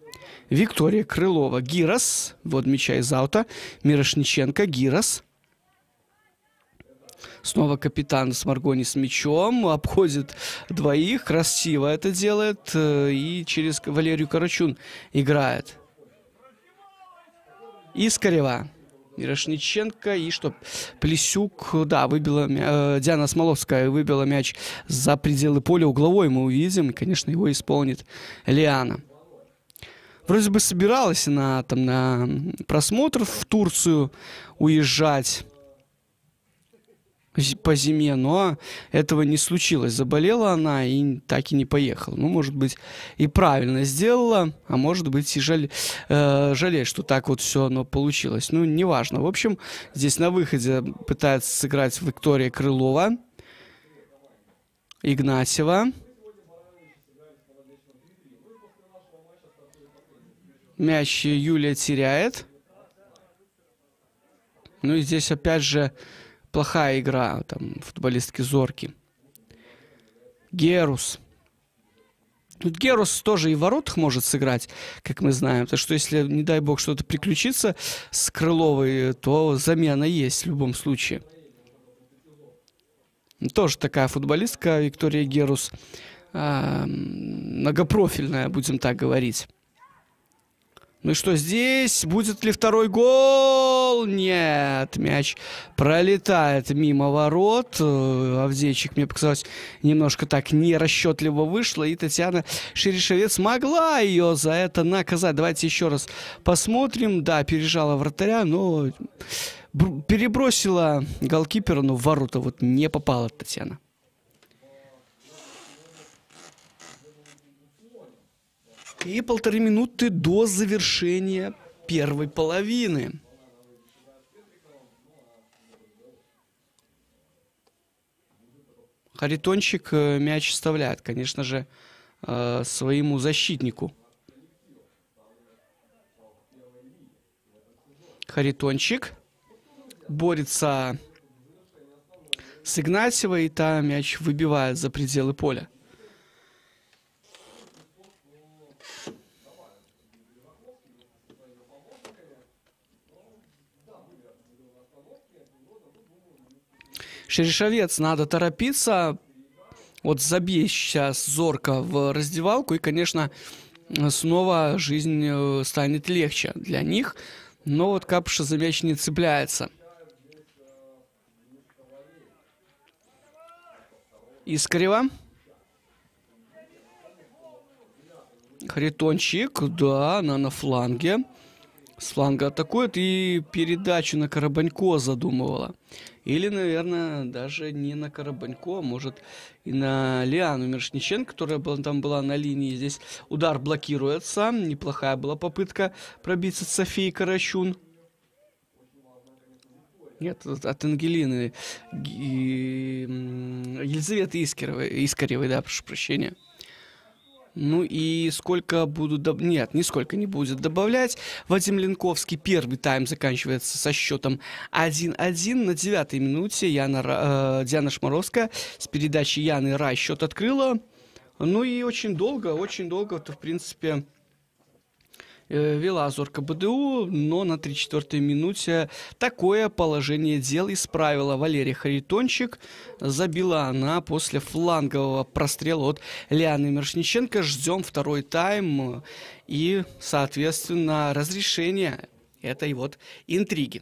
Виктория Крылова. Гирос. Вот мяча из аута. Мирошниченко. Гирос. Снова капитан Сморгони с мячом. Обходит двоих. Красиво это делает. И через Валерию Карачун играет. Искарева. Мирошниченко. И что? Плесюк. Да, выбила... Диана Смоловская выбила мяч за пределы поля. Угловой мы увидим. И, конечно, его исполнит Лиана. Вроде бы собиралась она там на просмотр в Турцию уезжать по зиме, но этого не случилось. Заболела она и так и не поехала. Ну, может быть, и правильно сделала, а может быть, и жалеет, что так вот все оно получилось. Ну, неважно. В общем, здесь на выходе пытается сыграть Виктория Крылова. Игнатьева. Мяч Юлия теряет. Ну и здесь опять же плохая игра там футболистки Зорки. Герус. Тут Герус тоже и в воротах может сыграть, как мы знаем. Так что если, не дай бог, что-то приключится с Крыловой, то замена есть в любом случае. Тоже такая футболистка Виктория Герус. Многопрофильная, будем так говорить. Ну и что здесь? Будет ли второй гол? Нет, мяч пролетает мимо ворот. Авдейчик, мне показалось, немножко так нерасчетливо вышло. И Татьяна Шерешевец могла ее за это наказать. Давайте еще раз посмотрим. Да, пережала вратаря, но перебросила голкипера, но в ворота вот не попала Татьяна. И 1,5 минуты до завершения первой половины. Харитончик мяч вставляет, конечно же, своему защитнику. Харитончик борется с Игнатьевой, и та мяч выбивает за пределы поля. Шерешовец, надо торопиться. Вот забей сейчас Зорко в раздевалку, и, конечно, снова жизнь станет легче для них. Но вот Капша за мяч не цепляется. Искарева. Харитончик, да, она на фланге. С фланга атакует и передачу на Карабанько задумывала. Или, наверное, даже не на Карабанько, а может и на Лиану Мирошниченко, которая там была на линии. Здесь удар блокируется. Неплохая была попытка пробиться с Софией Карачун. Нет, от Ангелины Елизаветы Искаревой, да, прошу прощения. Ну и сколько будут... Нет, нисколько не будет добавлять. Вадим Ленковский. Первый тайм заканчивается со счетом 1-1. На 9-й минуте Диана Шмаровская с передачи Яны Рай счет открыла. Ну и очень долго, в принципе, вела Зорко БДУ, но на 3/4 минуте такое положение дел исправила Валерия Харитончик. Забила она после флангового прострела от Лианы Мирошниченко. Ждем второй тайм и, соответственно, разрешение этой вот интриги.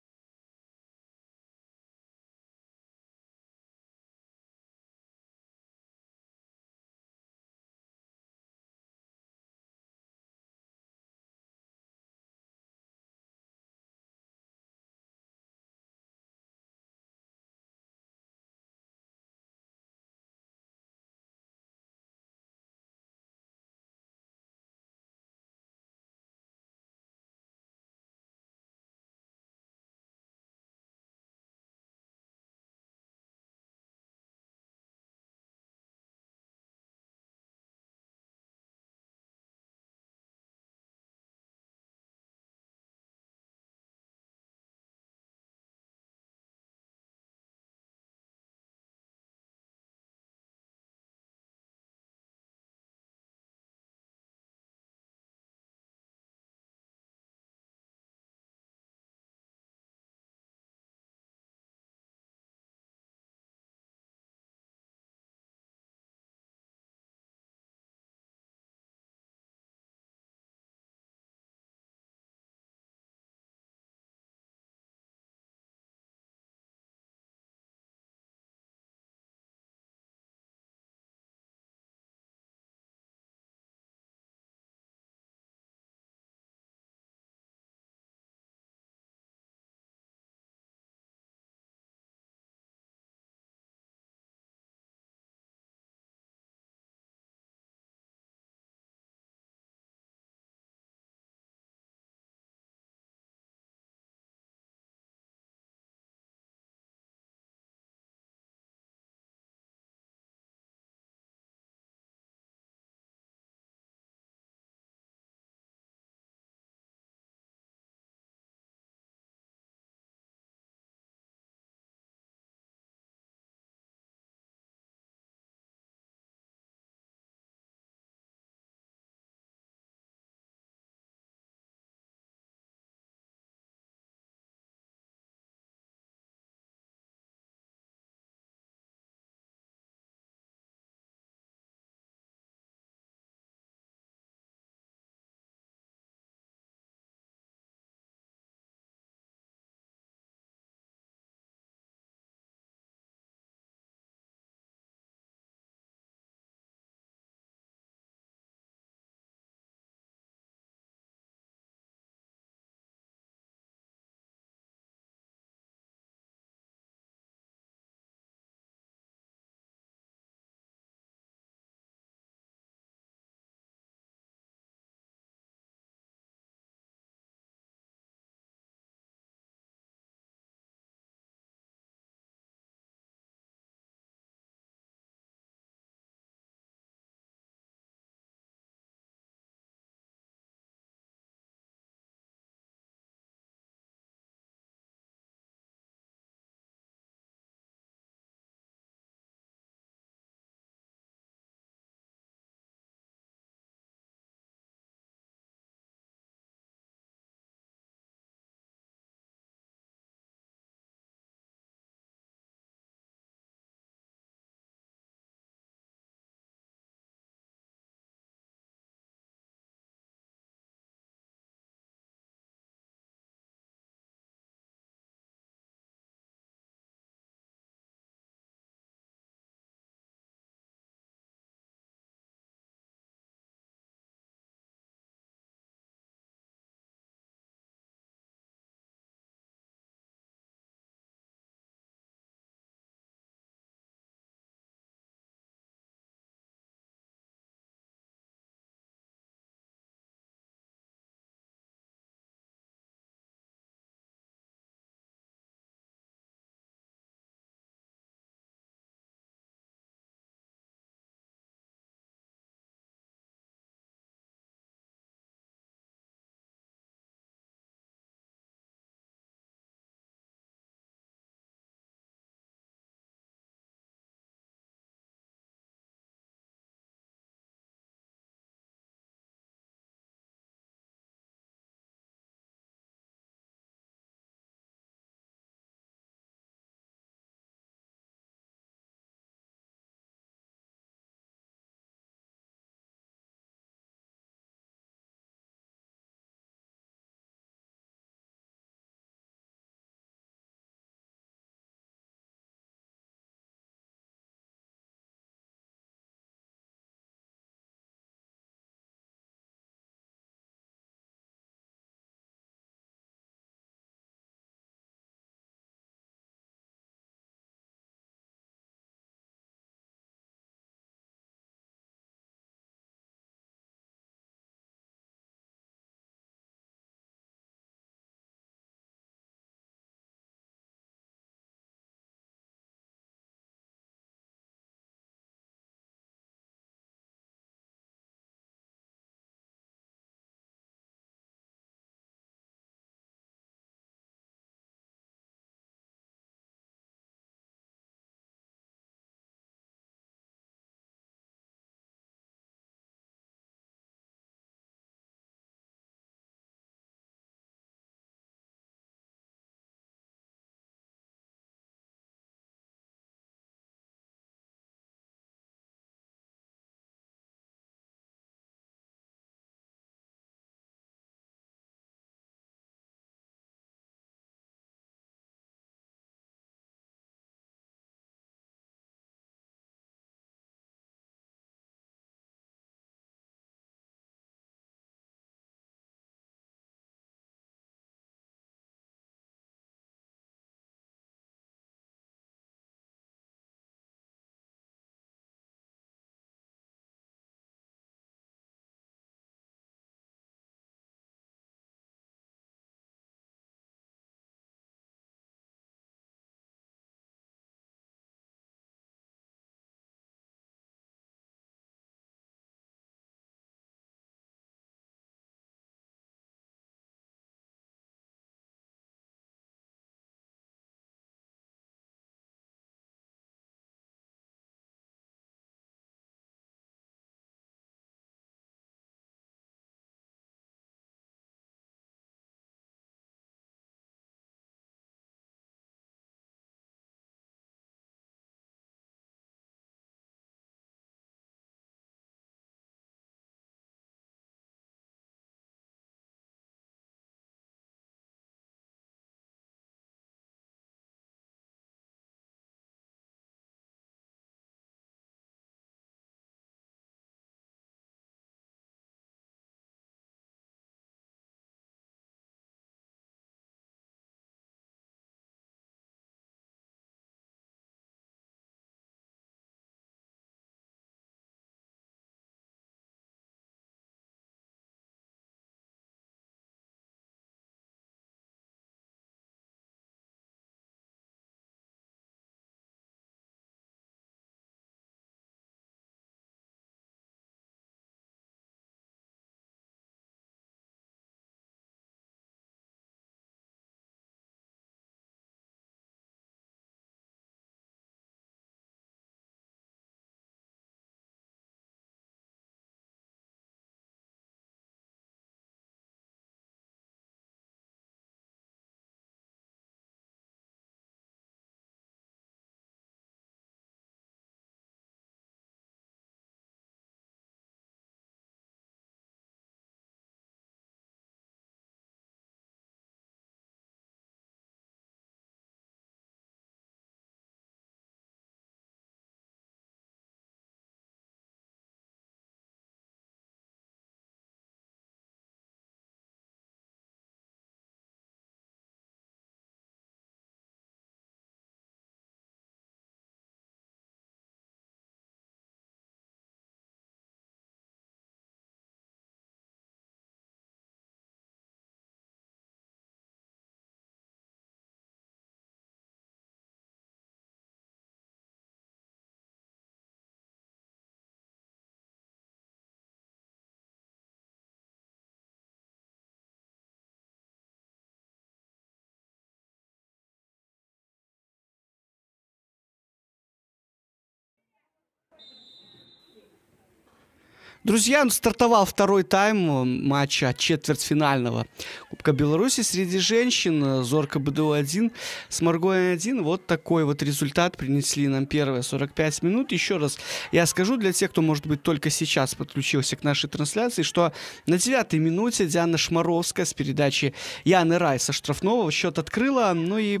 Друзья, ну, стартовал второй тайм матча четвертьфинального Кубка Беларуси среди женщин. Зорка БДУ-1, Сморгонь-1. Вот такой вот результат принесли нам первые 45 минут. Еще раз я скажу для тех, кто, может быть, только сейчас подключился к нашей трансляции, что на 9-й минуте Диана Шмаровская с передачи Яны Рай со штрафного счет открыла. Ну и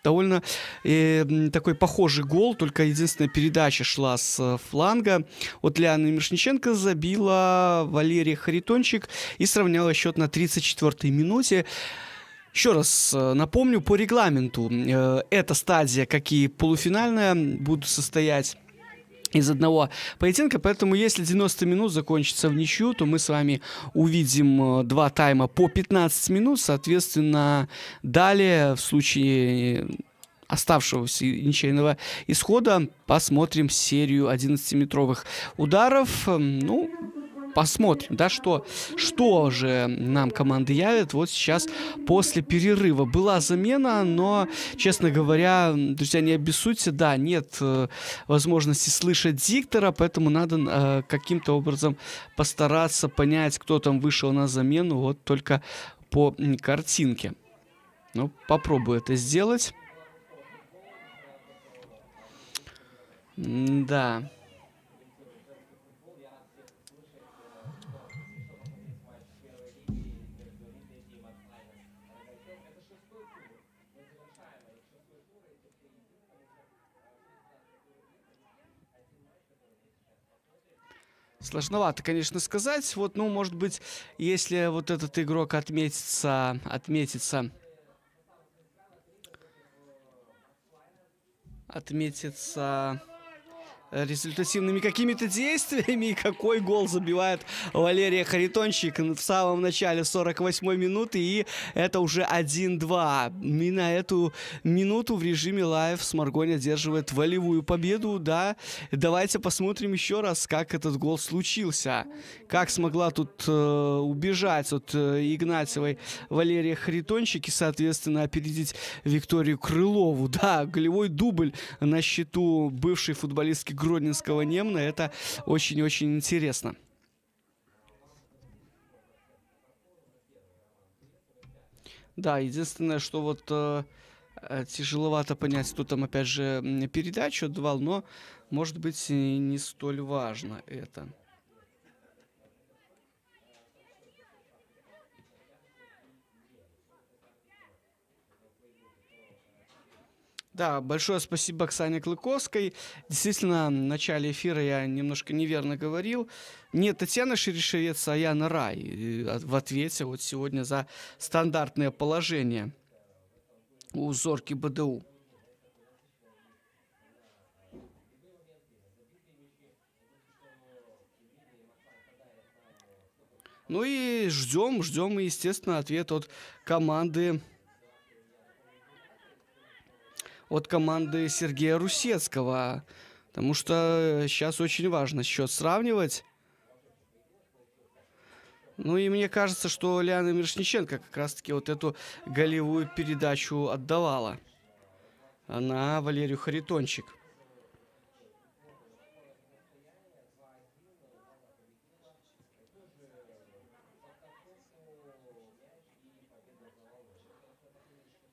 довольно такой похожий гол, только единственная передача шла с фланга от Лианы Мирошниченко, забила Валерия Харитончик и сравняла счет на 34-й минуте. Еще раз напомню, по регламенту эта стадия, как и полуфинальная, будут состоять из одного поединка, поэтому если 90 минут закончится в ничью, то мы с вами увидим два тайма по 15 минут, соответственно, далее в случае оставшегося ничейного исхода посмотрим серию 11-метровых ударов. Ну, посмотрим, да, что же нам команды явят вот сейчас после перерыва. Была замена, но, честно говоря, друзья, не обессудьте, да, нет возможности слышать диктора, поэтому надо каким-то образом постараться понять, кто там вышел на замену, вот только по картинке. Ну, попробую это сделать. Да. Сложновато, конечно, сказать. Вот, ну, может быть, если вот этот игрок отметится результативными какими-то действиями. И какой гол забивает Валерия Харитончик в самом начале 48-й минуты. И это уже 1-2. И на эту минуту в режиме лайв Сморгонь одерживает волевую победу. Да, давайте посмотрим еще раз, как этот гол случился. Как смогла тут убежать от Игнатьевой Валерия Харитончик и, соответственно, опередить Викторию Крылову. Да, голевой дубль на счету бывшей футболистки Гродненского Немна. Это очень-очень интересно. Да, единственное, что вот тяжеловато понять, кто там опять же передачу отдавал, но, может быть, и не столь важно это. Да, большое спасибо Оксане Клыковской. Действительно, в начале эфира я немножко неверно говорил. Не Татьяна Шерешевец, а Яна Рай в ответе вот сегодня за стандартное положение у Зорки БДУ. Ну и ждем, естественно, ответ от команды Сергея Русецкого. Потому что сейчас очень важно счет сравнивать. Ну и мне кажется, что Лиана Мирошниченко как раз-таки вот эту голевую передачу отдавала на Валерию Харитончик.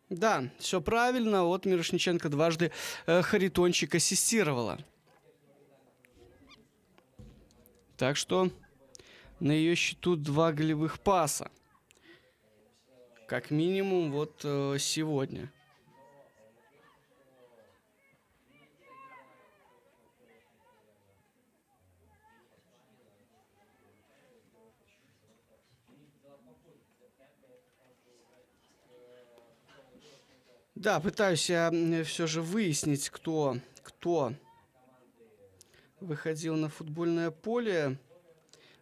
Да, все правильно. Вот Мирошниченко дважды Харитончик ассистировала. Так что на ее счету 2 голевых паса. Как минимум вот сегодня. Да, пытаюсь я все же выяснить, кто выходил на футбольное поле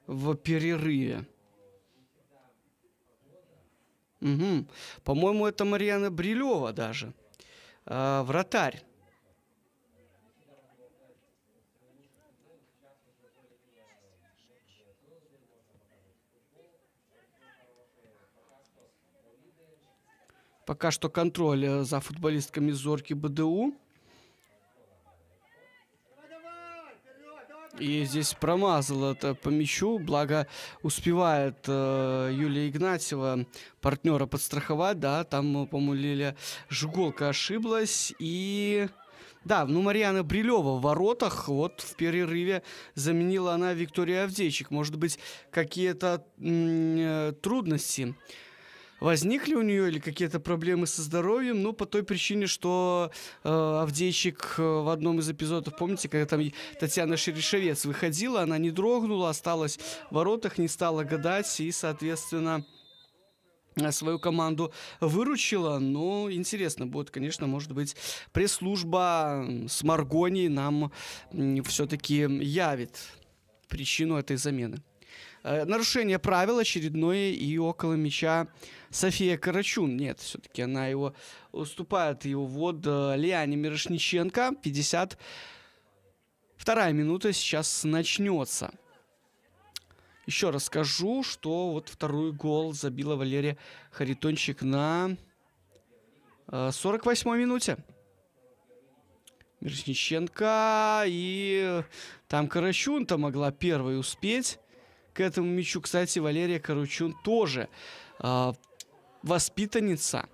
в перерыве. Угу. По-моему, это Марьяна Брилева даже. Вратарь. Пока что контроль за футболистками Зорки БДУ. И здесь промазал это по мячу, благо успевает Юлия Игнатьева партнера подстраховать, да, там, по-моему, Лиля Жиголка ошиблась, и... Да, ну Марьяна Брилева в воротах, вот в перерыве заменила она Викторию Авдейчик. Может быть, какие-то трудности возникли у нее или какие-то проблемы со здоровьем, ну, по той причине, что Авдейчик в одном из эпизодов, помните, когда там Татьяна Шерешевец выходила, она не дрогнула, осталась в воротах, не стала гадать и, соответственно, свою команду выручила. Но интересно будет, конечно, может быть, пресс-служба с Маргони нам все-таки явит причину этой замены. Нарушение правил очередное и около мяча София Карачун. Нет, все-таки она его уступает его вот Лиане Мирошниченко. 52-я минута сейчас начнется. Еще раз скажу, что вот второй гол забила Валерия Харитончик на 48-й минуте. Мирошниченко, и там Карачун-то могла первой успеть к этому мячу. Кстати, Валерия Карачун тоже воспитанница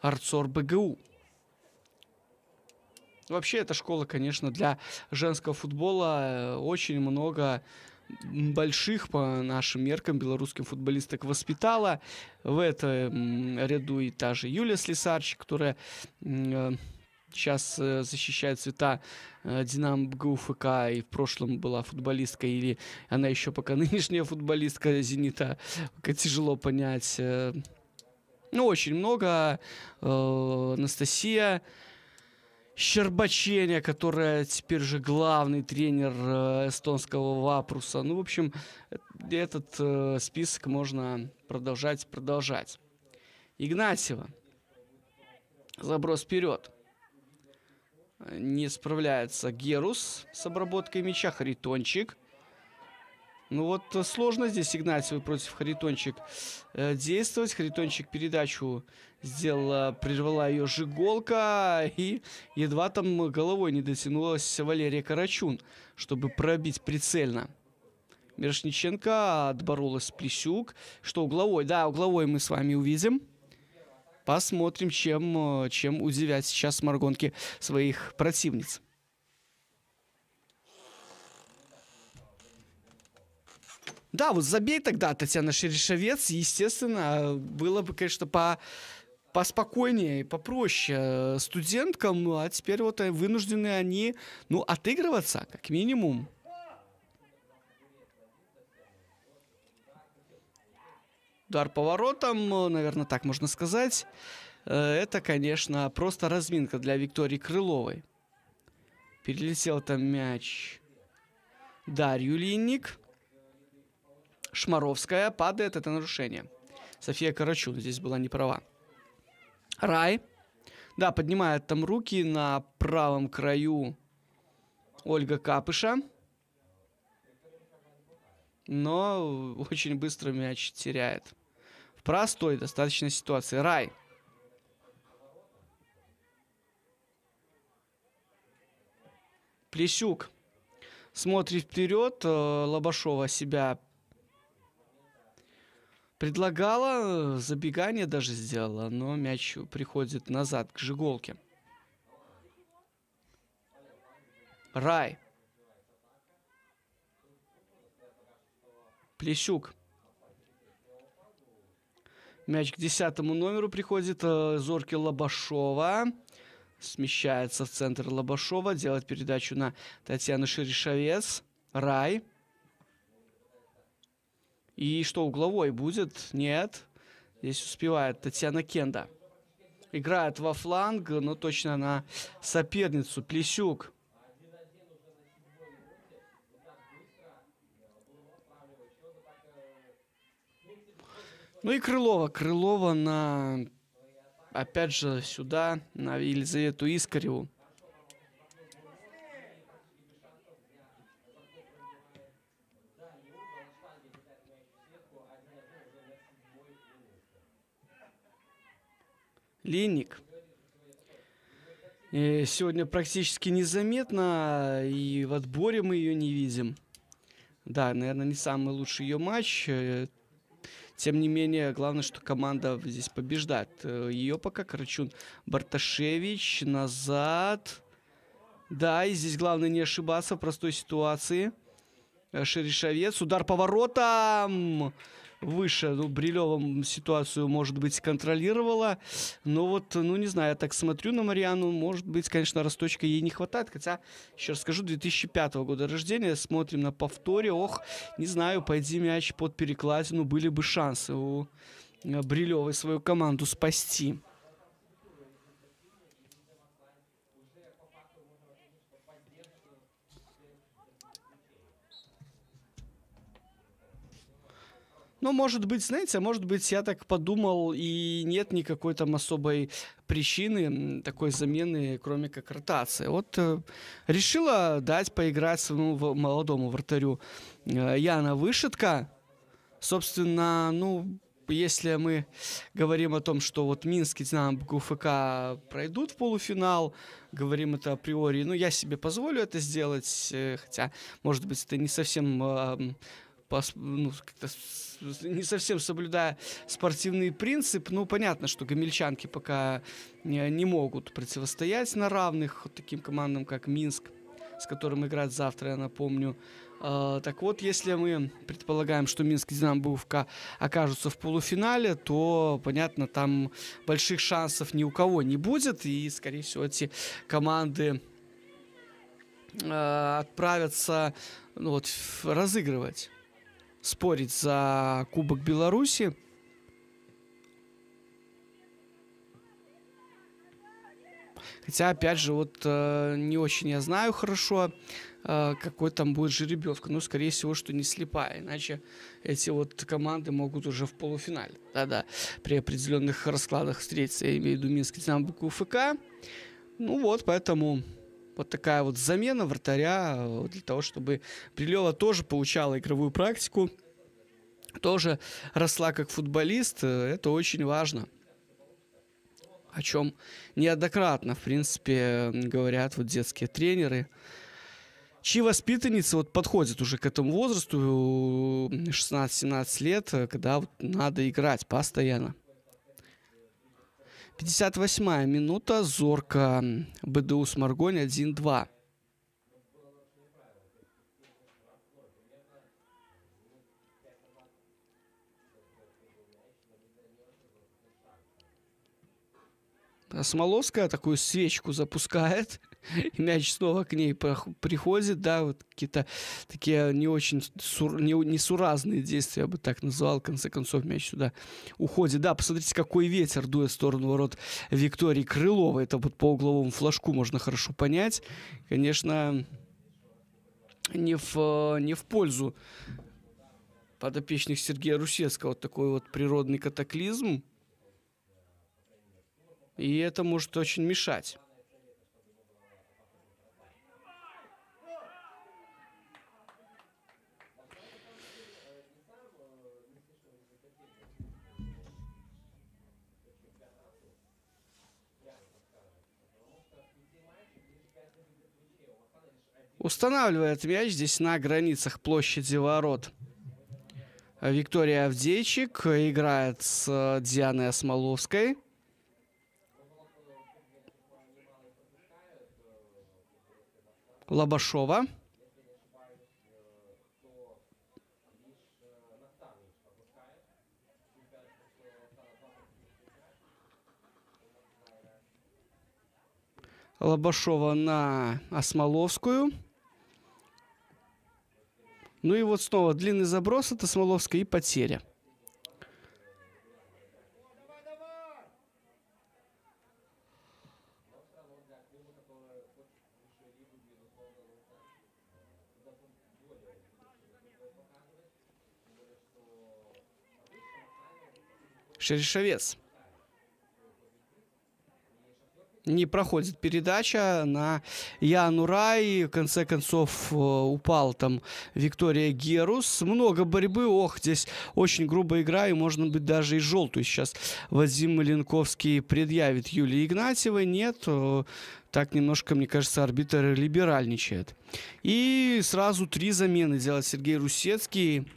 Арцор БГУ. Вообще, эта школа, конечно, для женского футбола очень много больших, по нашим меркам, белорусских футболисток воспитала. В этом ряду и та же Юлия Слесарчик, которая сейчас защищает цвета Динамо БГУ ФК и в прошлом была футболисткой, или она еще пока нынешняя футболистка Зенита, пока тяжело понять. Ну, очень много. Анастасия Щербаченя, которая теперь же главный тренер эстонского Вапруса. Ну, в общем, этот список можно продолжать. Игнатьева. Заброс вперед. Не справляется Герус с обработкой мяча. Харитончик. Ну вот сложно здесь Игнатьевой против Харитончик действовать. Харитончик передачу сделала, прервала ее Жиголка, и едва там головой не дотянулась Валерия Карачун, чтобы пробить прицельно. Мирошниченко отборолась Плесюк. Что угловой? Да, угловой мы с вами увидим. Посмотрим, чем удивят сейчас маргонки своих противниц. Да, вот забей тогда Татьяна Шерешевец, естественно, было бы, конечно, поспокойнее и попроще студенткам, а теперь вот вынуждены они, ну, отыгрываться, как минимум. Удар по воротам, наверное, так можно сказать. Это, конечно, просто разминка для Виктории Крыловой. Перелетел там мяч Дарью Линник. Шмаровская падает, это нарушение. София Карачун здесь была не права. Рай. Да, поднимает там руки на правом краю Ольга Капыша. Но очень быстро мяч теряет. В простой достаточно ситуации. Рай. Плесюк смотрит вперед. Лобашова себя предлагала, забегание даже сделала, но мяч приходит назад к Жиголке. Рай. Плесюк. Мяч к 10-му номеру приходит. Зорки Лобашова. Смещается в центр Лобашова. Делает передачу на Татьяну Шерешевец. Рай. И что, угловой будет? Нет. Здесь успевает Татьяна Кенда. Играет во фланг, но точно на соперницу. Плесюк. Ну и Крылова. Крылова на... Опять же, сюда, на Елизавету Искареву. Линник. Сегодня практически незаметно, и в отборе мы ее не видим. Да, наверное, не самый лучший ее матч. Тем не менее, главное, что команда здесь побеждает. Ее пока Карачун, Барташевич назад. Да, и здесь главное не ошибаться в простой ситуации. Шеришовец, удар поворотом выше. Ну, Брилева ситуацию, может быть, контролировала. Но вот, ну, не знаю, я так смотрю на Марьяну. Может быть, конечно, росточка ей не хватает. Хотя, еще раз скажу, 2005 года рождения. Смотрим на повторе. Ох, не знаю, пойди мяч под перекладину. Были бы шансы у Брилевой свою команду спасти. Ну, может быть, знаете, может быть, я так подумал, и нет никакой там особой причины такой замены, кроме как ротации. Вот решила дать поиграть своему молодому вратарю Яна Вышитка. Собственно, ну, если мы говорим о том, что вот Минск и Динамо ГУФК пройдут в полуфинал, говорим это априори, ну, я себе позволю это сделать, хотя, может быть, это не совсем ну, не совсем соблюдая спортивный принцип. Ну, понятно, что гомельчанки пока не могут противостоять на равных вот таким командам, как Минск, с которым играть завтра, я напомню. Так вот, если мы предполагаем, что Минск и Динамо БУФК окажутся в полуфинале, то, понятно, там больших шансов ни у кого не будет, и, скорее всего, эти команды отправятся, ну, вот, разыгрывать, спорить за Кубок Беларуси. Хотя, опять же, вот не очень я знаю хорошо, какой там будет жеребьевка. Ну, скорее всего, что не слепая. Иначе эти вот команды могут уже в полуфинале. Да-да, при определенных раскладах встретиться. Я имею в виду Минск, Динамо, УФК. Ну вот, поэтому вот такая вот замена вратаря для того, чтобы Брилева тоже получала игровую практику, тоже росла как футболист. Это очень важно. О чем неоднократно, в принципе, говорят вот детские тренеры, чьи воспитанницы вот подходят уже к этому возрасту, 16-17 лет, когда вот надо играть постоянно. 58-я минута, Зорко, БДУ Сморгонь 1-2. Смоловская такую свечку запускает, и мяч снова к ней приходит, да, вот какие-то такие не очень несуразные действия, я бы так назвал, в конце концов мяч сюда уходит. Да, посмотрите, какой ветер дует в сторону ворот Виктории Крыловой, это вот по угловому флажку можно хорошо понять, конечно, не в пользу подопечных Сергея Русецкого, вот такой вот природный катаклизм. И это может очень мешать. Устанавливает мяч здесь на границах площади ворот. Виктория Авдейчик играет с Дианой Осмоловской. Лобашова. Лобашова на Осмоловскую. Ну и вот снова длинный заброс от Осмоловской и потеря. Шеришовец. не проходит передача на Яну Рай. В конце концов упал там Виктория Герус. Много борьбы. Ох, здесь очень грубая игра, и, может быть, даже и желтую сейчас Вадим Маленковский предъявит Юлии Игнатьевой. Нет, так немножко, мне кажется, арбитр либеральничает. И сразу 3 замены делает Сергей Русецкий.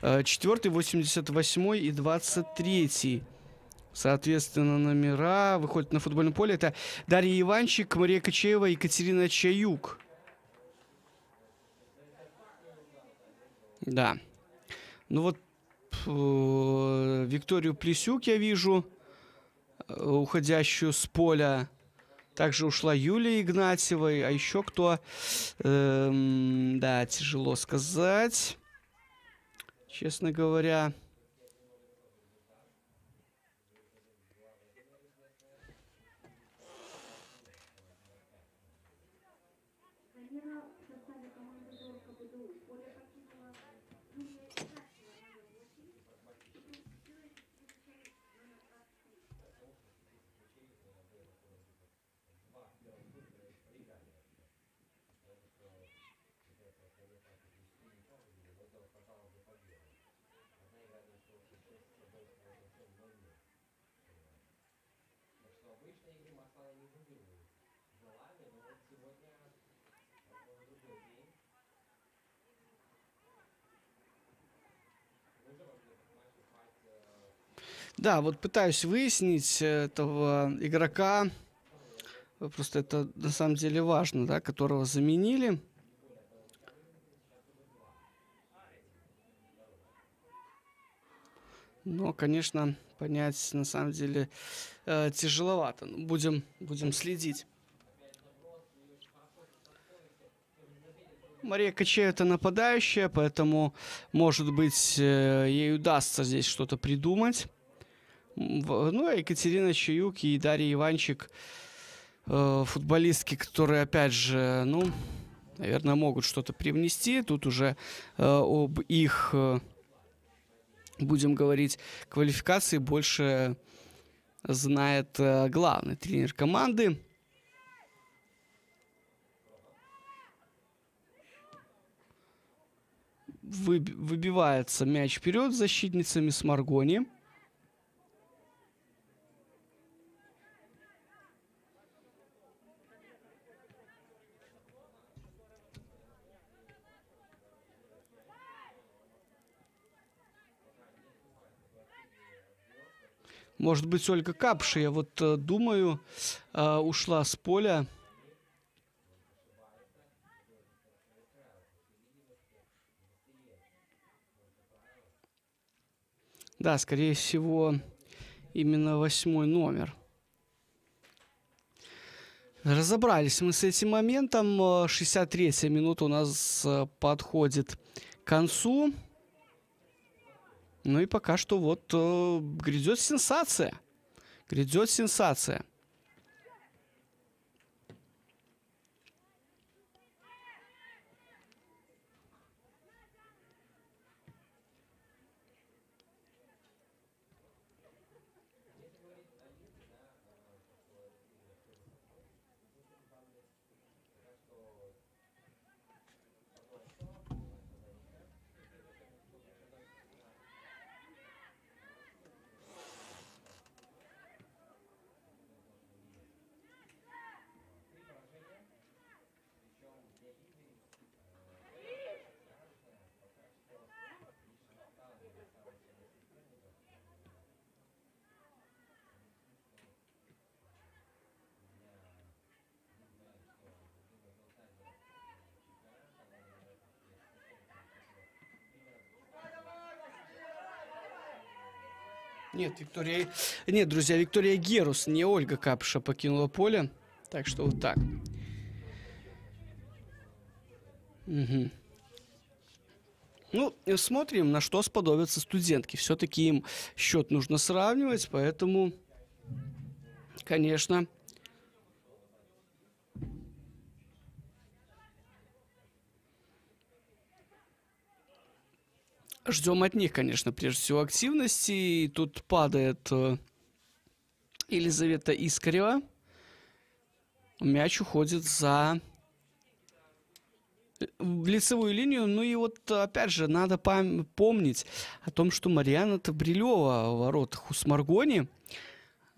4-й, 88-й и 23-й. Соответственно, номера выходят на футбольном поле. Это Дарья Иванчик, Мария Качеева, Екатерина Чаюк. Да. Ну вот Викторию Плесюк я вижу, уходящую с поля. Также ушла Юлия Игнатьева. А еще кто? Да, тяжело сказать. Честно говоря. Да, вот пытаюсь выяснить этого игрока. Просто это на самом деле важно, да, которого заменили. Но, конечно, понять на самом деле тяжеловато. Но будем следить. Мария Качеева — это нападающая, поэтому, может быть, ей удастся здесь что-то придумать. Ну, а Екатерина Чаюк и Дарья Иванчик, футболистки, которые, опять же, ну, наверное, могут что-то привнести. Тут уже об их, будем говорить, квалификации больше знает главный тренер команды. Выбивается мяч вперед защитницами Сморгони. Может быть, Ольга Капши, я вот думаю, ушла с поля. Да, скорее всего, именно 8-й номер. Разобрались мы с этим моментом. 63-я минута у нас подходит к концу. Ну и пока что вот грядет сенсация. Грядет сенсация. Нет, друзья, Виктория Герус, не Ольга Капша покинула поле. Так что вот так. Угу. Ну, смотрим, на что сподобятся студентки. Все-таки им счет нужно сравнивать, поэтому, конечно, ждем от них, конечно, прежде всего активности. И тут падает Елизавета Искарева. Мяч уходит за в лицевую линию. Ну и вот, опять же, надо помнить о том, что Марьяна Таврилева в воротах у Сморгони.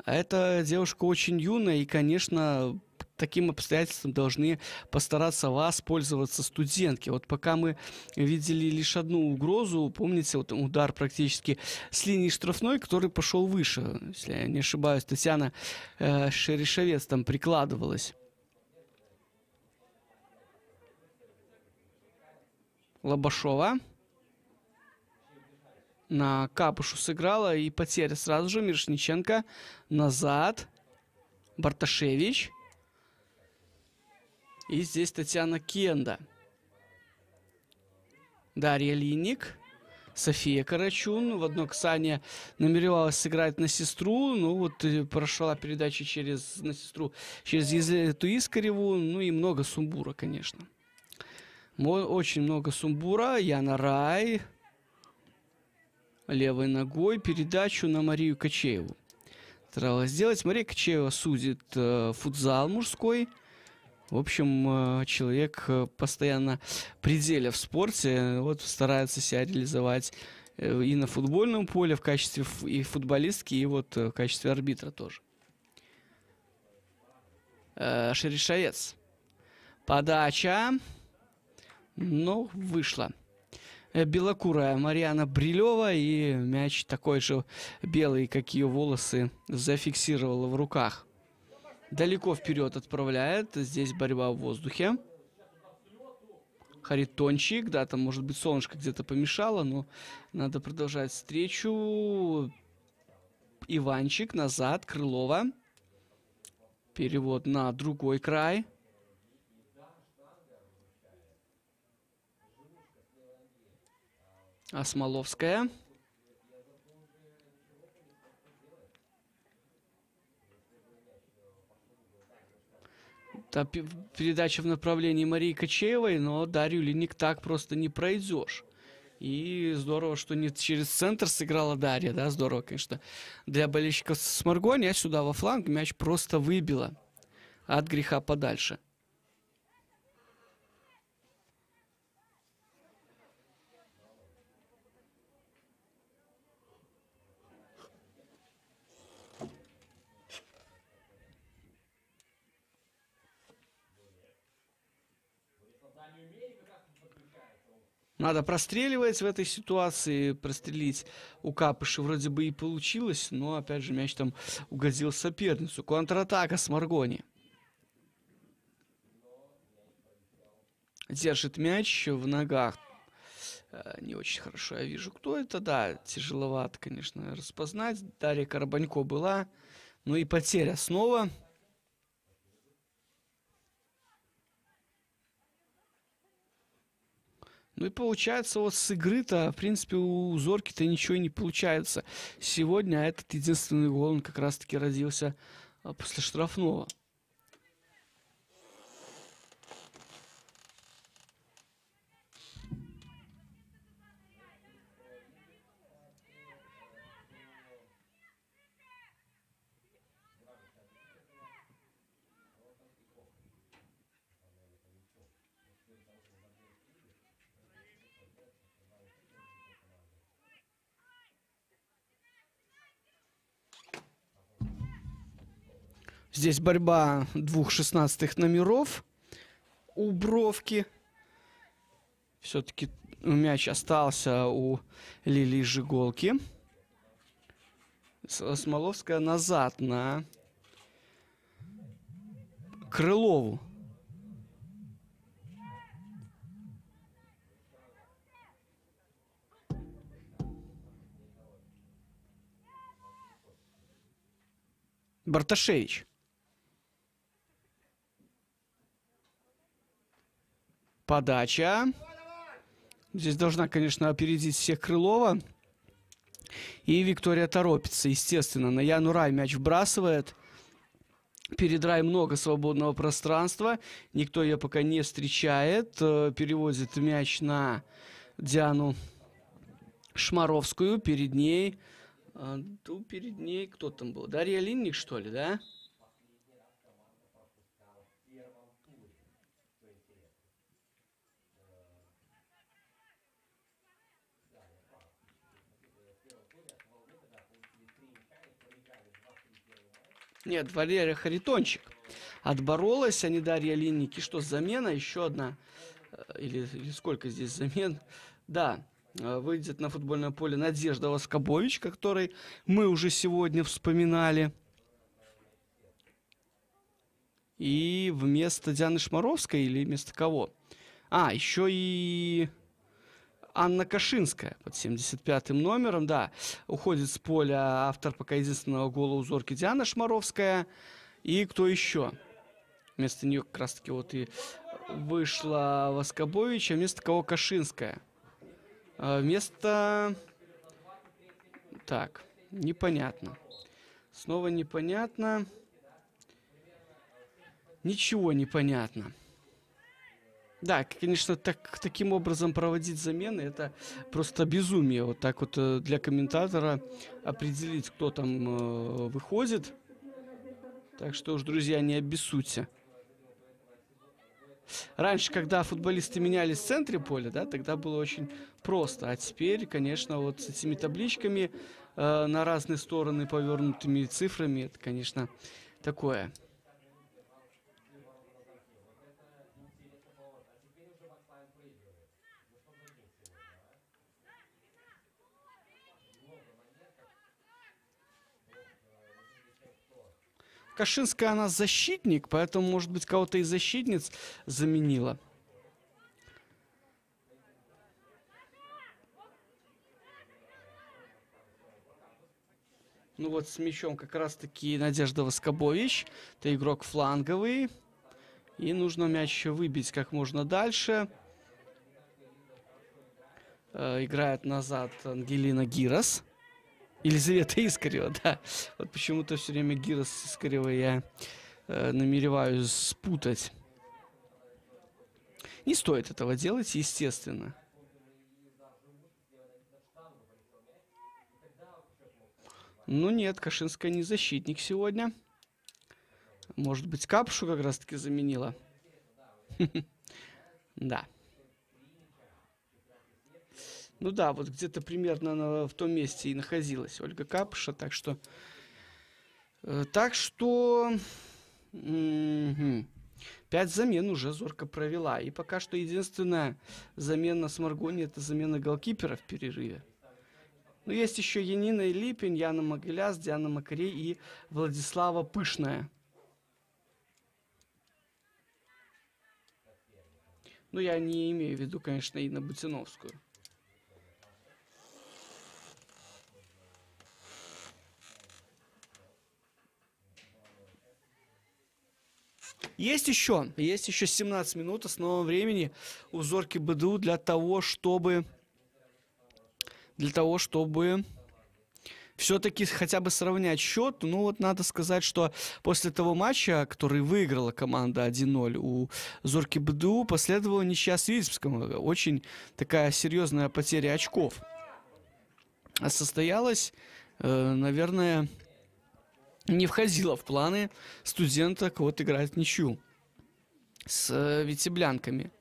А эта девушка очень юная, и, конечно, таким обстоятельством должны постараться воспользоваться студентки. Вот пока мы видели лишь одну угрозу, помните, вот удар практически с линии штрафной, который пошел выше. Если я не ошибаюсь, Татьяна Шерешевец там прикладывалась. Лобашова на Капушу сыграла, и потеря сразу же. Мирошниченко назад. Барташевич. И здесь Татьяна Кенда. Дарья Линник. София Карачун. В одно касание намеревалась сыграть на сестру. Ну вот прошла передача на сестру через Елизавету Искареву. Ну и много сумбура, конечно. Очень много сумбура. Яна Рай. Левой ногой передачу на Марию Качееву. Старалась сделать. Мария Качеева судит футзал мужской. В общем, человек постоянно в пределе в спорте. Вот старается себя реализовать и на футбольном поле в качестве и футболистки, и вот в качестве арбитра тоже. Шерешевец. Подача. Ну, вышла. Белокурая Марьяна Брилева, и мяч такой же белый, как ее волосы, зафиксировала в руках. Далеко вперед отправляет. Здесь борьба в воздухе. Харитончик. Да, там, может быть, солнышко где-то помешало, но надо продолжать встречу. Иванчик назад. Крылова. Перевод на другой край. Осмоловская. Передача в направлении Марии Качеевой, но Дарью Линник так просто не пройдешь. И здорово, что не через центр сыграла Дарья, да, здорово, конечно. Для болельщиков Сморгони, а сюда во фланг мяч просто выбила от греха подальше. Надо простреливать в этой ситуации. Прострелить у Капыши вроде бы и получилось, но опять же мяч там угодил соперницу. Контратака Сморгони. Держит мяч в ногах. Не очень хорошо я вижу, кто это. Да, тяжеловато, конечно, распознать. Дарья Карабанько была. Ну и потеря снова. Ну и получается, вот с игры-то, в принципе, у Зорки-то ничего и не получается сегодня. А этот единственный гол, он как раз-таки родился после штрафного. Здесь борьба двух 16-х номеров у Бровки. Все-таки мяч остался у Лилии Жиголки. Смоловская назад на Крылову. Барташевич. Подача. Здесь должна, конечно, опередить всех Крылова. И Виктория торопится, естественно. На Яну Рай мяч вбрасывает. Перед Рай много свободного пространства. Никто ее пока не встречает. Переводит мяч на Диану Шмаровскую. Перед ней... перед ней кто там был? Дарья Линник, что ли, да? Нет, Валерия Харитончик отборолась, а не Дарья Линники. Что, замена? Еще одна. Или сколько здесь замен? Да, выйдет на футбольное поле Надежда Воскобович, которой мы уже сегодня вспоминали. И вместо Дианы Шмаровской или вместо кого? А, еще и Анна Кашинская под 75-м номером, да, уходит с поля автор пока единственного гола у Зорки Диана Шмаровская. И кто еще? Вместо нее как раз-таки вот и вышла Воскобович, а вместо кого Кашинская. Вместо... Так, непонятно. Снова непонятно. Ничего не понятно. Да, конечно, таким образом проводить замены, это просто безумие. Вот так вот для комментатора определить, кто там выходит. Так что уж, друзья, не обессудьте. Раньше, когда футболисты менялись в центре поля, да, тогда было очень просто. А теперь, конечно, вот с этими табличками на разные стороны повернутыми цифрами, это, конечно, такое. Кашинская, она защитник, поэтому, может быть, кого-то из защитниц заменила. Ну вот с мячом как раз-таки Надежда Воскобович. Это игрок фланговый. И нужно мяч выбить как можно дальше. Играет назад Ангелина Гирос. Елизавета Искарева, да. Вот почему-то все время Гирос с Искаревой я намереваюсь спутать. Не стоит этого делать, естественно. Ну нет, Кашинская не защитник сегодня. Может быть, Капшу как раз-таки заменила. Да. Ну да, вот где-то примерно она в том месте и находилась Ольга Капша, так что... Угу. 5 замен уже Зорка провела. И пока что единственная замена с Маргони — это замена голкипера в перерыве. Но есть еще Янина Липень, Яна Могиляс, Диана Макарей и Владислава Пышная. Ну, я не имею в виду, конечно, Инну Бутиновскую. Есть еще 17 минут основного времени у Зорки БДУ для того, чтобы все-таки хотя бы сравнять счет. Ну вот надо сказать, что после того матча, который выиграла команда 1-0 у Зорки БДУ, последовала ничья с Витебском. Очень такая серьезная потеря очков. А состоялась, наверное... не входило в планы студенток вот играть в ничью с витеблянками.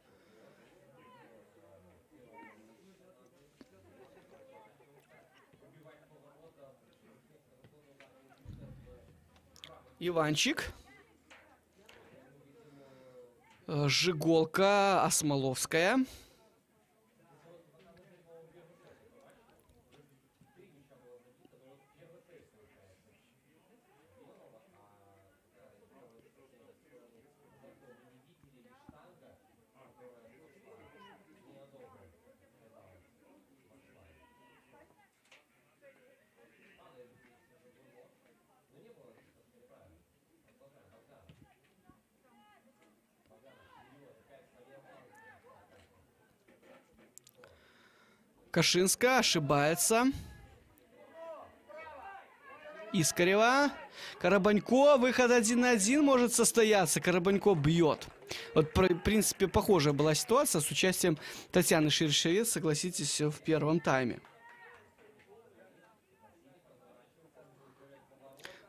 Иванчик. Жиголка Осмоловская. Кашинская ошибается. Искарева. Карабанько. Выход 1-1 может состояться. Карабанько бьет. Вот, в принципе, похожая была ситуация с участием Татьяны Шершевец, согласитесь, в первом тайме.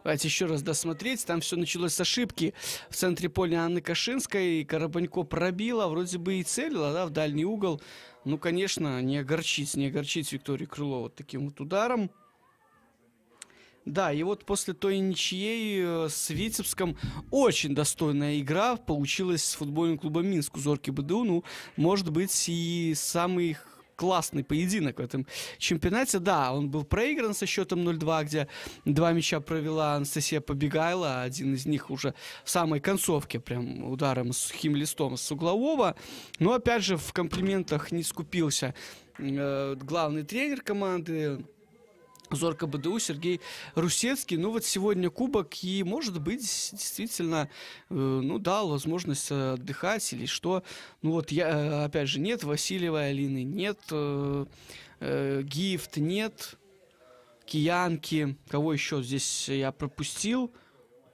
Давайте еще раз досмотреть. Там все началось с ошибки в центре поля Анны Кашинской. Карабанько пробила, вроде бы и целила, да, в дальний угол. Ну, конечно, не огорчить Викторию Крылову вот таким вот ударом. Да, и вот после той ничьей с Витебском очень достойная игра получилась с футбольным клубом Минск у Зорки БДУ. Ну, может быть, и самый классный поединок в этом чемпионате. Да, он был проигран со счетом 0-2, где два мяча провела Анастасия Побегайла. Один из них уже в самой концовке, прям ударом с сухим листом с углового. Но, опять же, в комплиментах не скупился главный тренер команды Зорка БДУ Сергей Русецкий. Ну вот сегодня кубок, и может быть действительно, ну, дал возможность отдыхать или что. Ну вот я, опять же, нет Васильевой Алины, нет Гифт, нет Киянки. Кого еще здесь я пропустил?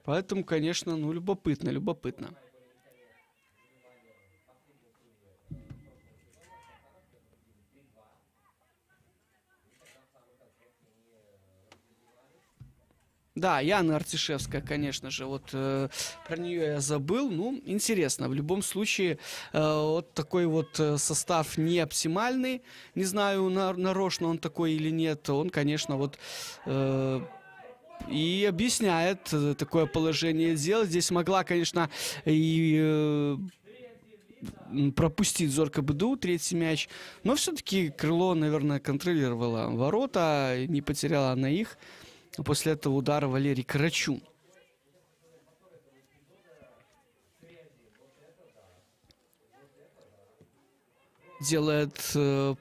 Поэтому, конечно, ну, любопытно, любопытно. Да, Яна Артишевская, конечно же, вот про нее я забыл. Ну, интересно, в любом случае, вот такой вот состав не оптимальный. Не знаю, нарочно он такой или нет. Он, конечно, вот и объясняет такое положение дел. Здесь могла, конечно, и пропустить Зорка БДУ третий мяч. Но все-таки крыло, наверное, контролировало ворота, не потеряла она их. После этого удара Валерий Карачун. Делает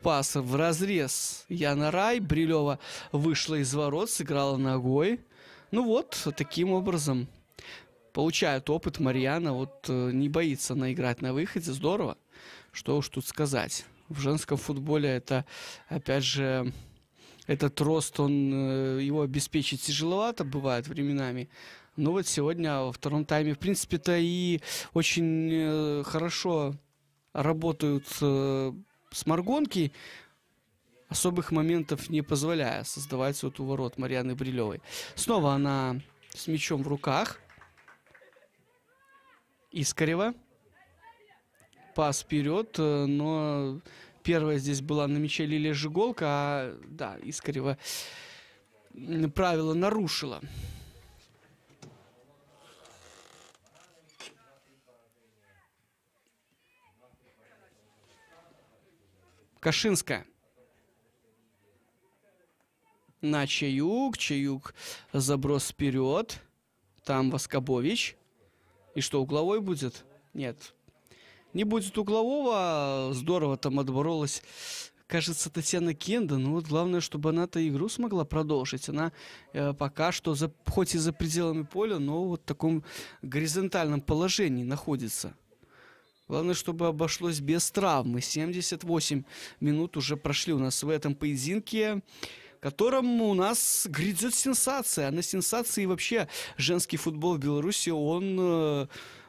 пас в разрез Яна Рай. Брилева вышла из ворот, сыграла ногой. Ну вот, таким образом получает опыт Марьяна. Вот не боится она играть на выходе. Здорово. Что уж тут сказать. В женском футболе это, опять же, этот рост, он его обеспечить тяжеловато бывает временами. Но вот сегодня во втором тайме, в принципе-то, и очень хорошо работают сморгонки, особых моментов не позволяя создавать вот у ворот Марьяны Брилевой. Снова она с мячом в руках. Искарева. Пас вперед, но первая здесь была на мяче Лилия Жиголка, а, да, Искарева правило нарушила. Кашинская. На Чаюк. Чаюк заброс вперед. Там Воскобович. И что, угловой будет? Нет. Не будет углового. Здорово там отборолась, кажется, Татьяна Кенда. Но вот главное, чтобы она-то игру смогла продолжить. Она пока что, хоть и за пределами поля, но вот в таком горизонтальном положении находится. Главное, чтобы обошлось без травмы. 78 минут уже прошли у нас в этом поединке, в котором у нас грядет сенсация. А на сенсации вообще женский футбол в Беларуси, он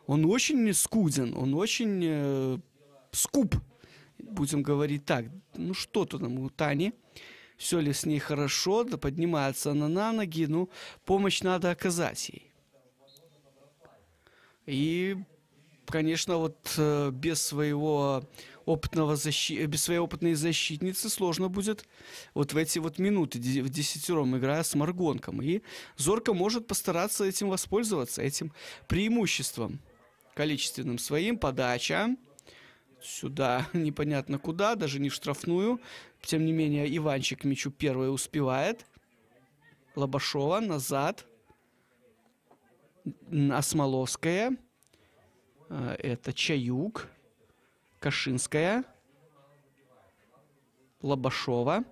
очень скуден, он очень скуп, будем говорить так. Ну что-то там у Тани. Все ли с ней хорошо, да поднимается она на ноги, ну, помощь надо оказать ей. И конечно, вот без своего без своей опытной защитницы сложно будет вот в эти вот минуты в десятером, играя с Маргонком. И Зорка может постараться этим воспользоваться, этим преимуществом количественным своим. Подача сюда непонятно куда, даже не в штрафную. Тем не менее, Иванчик к мячу первый успевает. Лобашова назад. Осмоловская. Это Чаюк, Кашинская, Лобашова,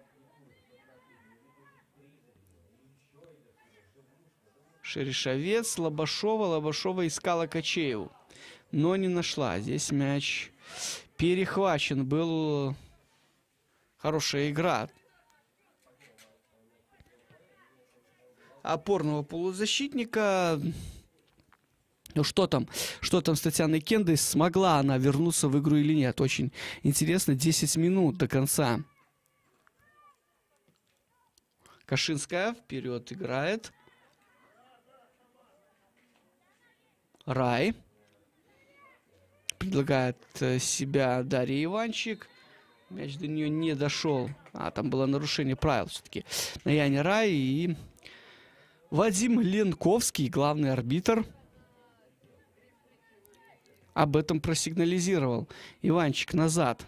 Шерешовец, Лобашова искала Качееву, но не нашла. Здесь мяч перехвачен был. Хорошая игра опорного полузащитника. Ну что там с Татьяной Кендой? Смогла она вернуться в игру или нет? Очень интересно. 10 минут до конца. Кашинская вперед играет. Рай. Предлагает себя Дарья Иванчик. Мяч до нее не дошел. Там было нарушение правил все-таки. На Яне Рай. И Вадим Ленковский, главный арбитр, об этом просигнализировал. Иванчик назад.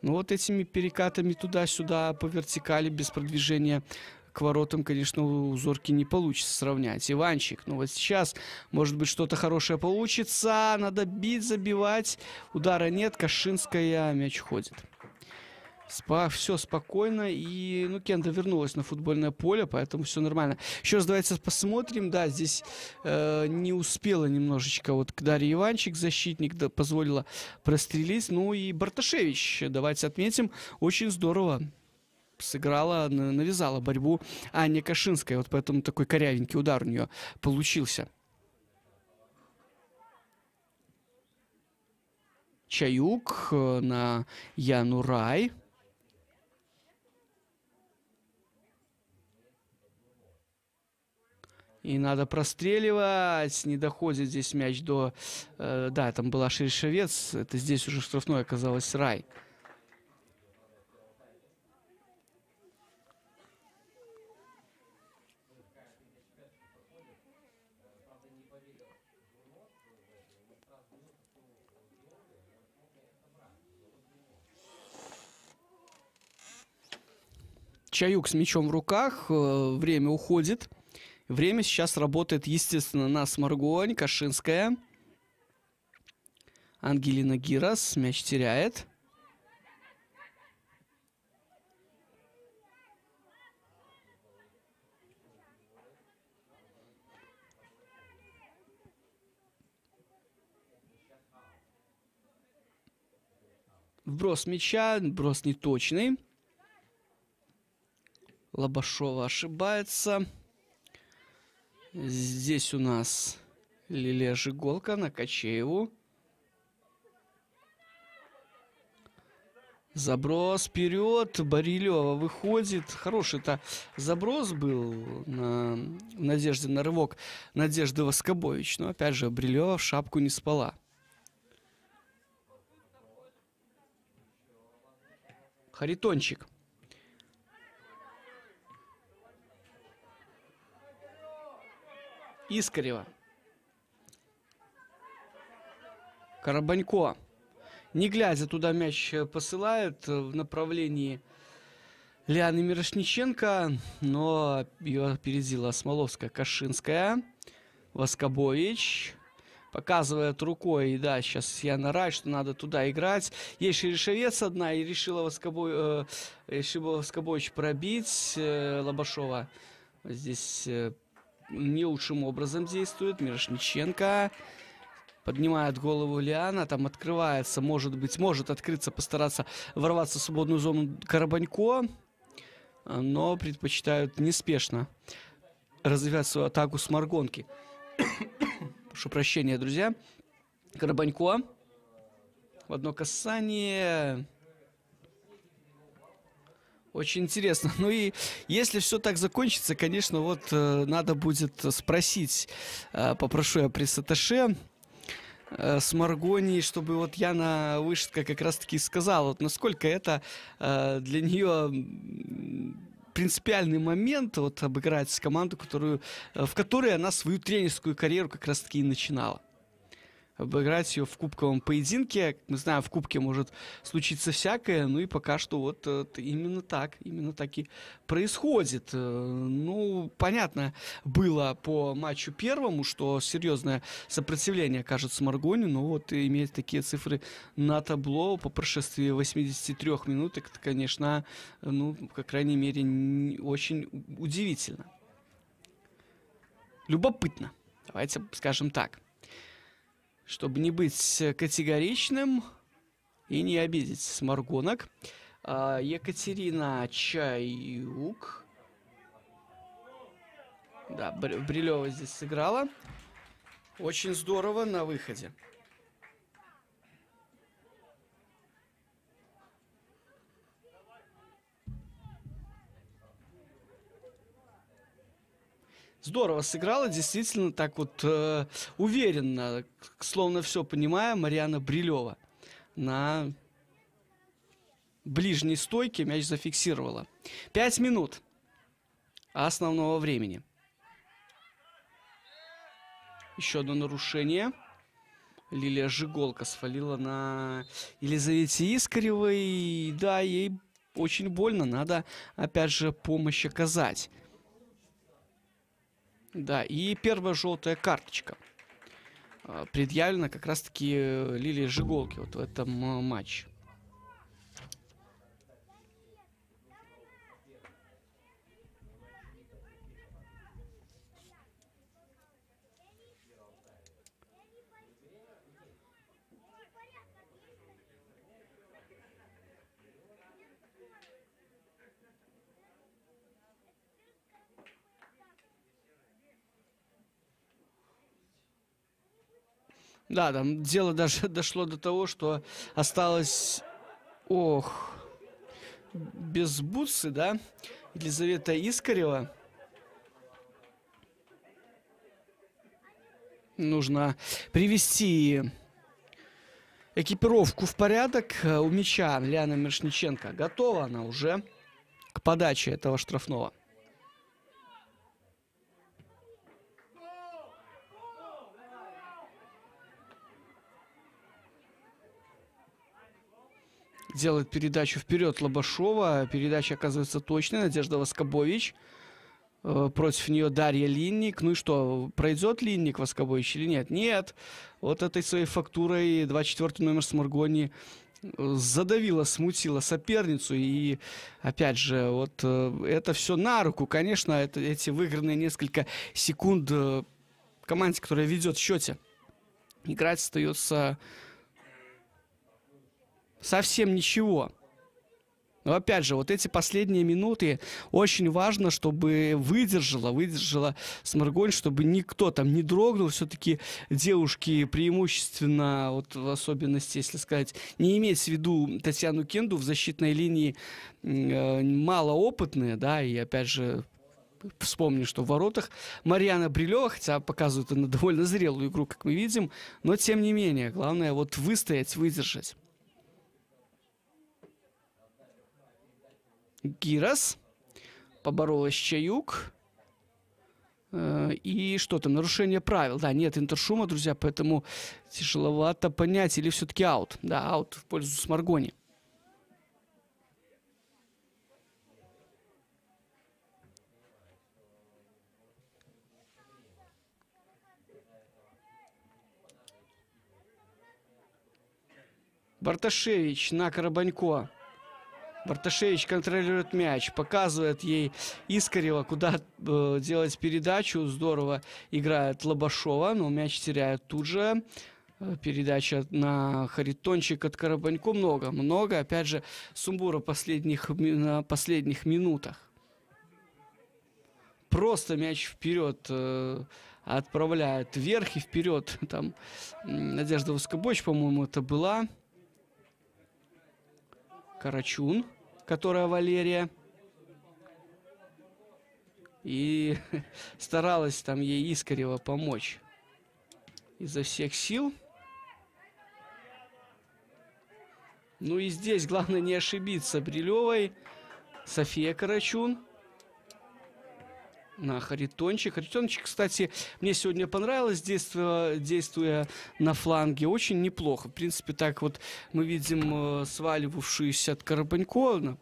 Ну вот этими перекатами туда-сюда по вертикали без продвижения к воротам, конечно, у Зорки не получится сравнять. Иванчик, ну вот сейчас, может быть, что-то хорошее получится. Надо бить, забивать. Удара нет, Кашинская, мяч ходит. Все спокойно, и, ну, Кенда вернулась на футбольное поле, поэтому все нормально. Еще раз давайте посмотрим, да, здесь не успела немножечко вот Дарья Иванчик, защитник, да, позволила прострелить. Ну и Барташевич, давайте отметим, очень здорово сыграла, навязала борьбу Аня Кашинская, вот поэтому такой корявенький удар у нее получился. Чаюк на Яну Рай. И надо простреливать. Не доходит здесь мяч до... да, там была Шершевец. Это здесь уже штрафной оказалось Рай. Чаюк с мячом в руках. Время уходит. Время сейчас работает, естественно, на Сморгонь. Кашинская. Ангелина Гирас. Мяч теряет. Вброс мяча. Вброс неточный. Лобашова ошибается. Здесь у нас Лилия Жиголка на Качееву. Заброс вперед. Барилева выходит. Хороший-то заброс был в надежде на рывок Надежды Воскобович. Но опять же, Барилева в шапку не спала. Харитончик. Искарева. Карабанько. Не глядя туда мяч посылает в направлении Лианы Мирошниченко, но ее опередила Смоловская. Кашинская. Воскобович. Показывает рукой, да, сейчас Яна Рай, что надо туда играть. Есть Шершевец одна, и решила Воскобович пробить. Лобашова здесь не лучшим образом действует. Мирошниченко поднимает голову Лиана, там открывается, может открыться, постараться ворваться в свободную зону Карабанько, но предпочитают неспешно развивать свою атаку с Маргонки. Прошу прощения, друзья. Карабанько. В одно касание. Очень интересно. Ну и если все так закончится, конечно, вот надо будет спросить, попрошу я пресс-атташе с Маргони, чтобы вот Яна Вышитка как раз-таки сказала, вот насколько это для нее принципиальный момент вот обыграть команду, в которой она свою тренерскую карьеру как раз-таки и начинала. Обыграть ее в кубковом поединке. Мы знаем, в кубке может случиться всякое, ну и пока что вот именно так и происходит. Ну, понятно было по матчу первому, что серьезное сопротивление окажется Маргони, но вот иметь такие цифры на табло по прошествии 83 минут, это, конечно, ну, по крайней мере, очень удивительно. Любопытно, давайте скажем так. Чтобы не быть категоричным и не обидеть сморгонок. Екатерина Чаюк. Да, Брилева здесь сыграла. Очень здорово на выходе. Здорово сыграла, действительно, так вот уверенно, словно все понимая, Марьяна Брилева на ближней стойке мяч зафиксировала. 5 минут основного времени. Еще одно нарушение. Лилия Жиголка свалила на Елизавете Искаревой. Да, ей очень больно. Надо, опять же, помощь оказать. Да, и первая желтая карточка предъявлена как раз-таки Лилии Жиголке вот в этом матче. Да, там дело даже дошло до того, что осталось, ох, без бутсы, да, Елизавета Искарева. Нужно привести экипировку в порядок. У мяча Лиана Мирошниченко готова она уже к подаче этого штрафного. Делает передачу вперед Лобашова. Передача оказывается точной. Надежда Воскобович. Против нее Дарья Линник. Ну и что, пройдет Линник Воскобович или нет? Нет. Вот этой своей фактурой 24-й номер Сморгони задавила, смутила соперницу. И опять же, вот это все на руку. Конечно, эти выигранные несколько секунд команде, которая ведет в счете. Играть остается совсем ничего. Но опять же, вот эти последние минуты очень важно, чтобы выдержала Сморгонь, чтобы никто там не дрогнул. Все-таки девушки преимущественно, вот в особенности, если сказать, не иметь в виду Татьяну Кенду в защитной линии, малоопытные, да, и опять же, вспомни, что в воротах Марьяна Брилева, хотя показывает она довольно зрелую игру, как мы видим, но тем не менее, главное вот выстоять, выдержать. Гирас. Поборолась Чаюк. И что там? Нарушение правил. Да, нет интершума, друзья, поэтому тяжеловато понять. Или все-таки аут. Да, аут в пользу Сморгони. Барташевич на Карабанько. Барташевич контролирует мяч, показывает ей Искарева, куда делать передачу. Здорово играет Лобашова, но мяч теряет тут же. Передача на Харитончик от Карабанько. Много. Опять же, сумбура на последних минутах. Просто мяч вперед отправляет вверх и вперед. Там Надежда Воскобович, по-моему, это была. Карачун, которая Валерия. И старалась там ей Искарева помочь изо всех сил. Ну и здесь главное не ошибиться Брилевой. София Карачун. На Харитончик. Харитончик, кстати, мне сегодня понравилось, действуя на фланге, очень неплохо. В принципе, так вот мы видим сваливавшуюся от Карабанько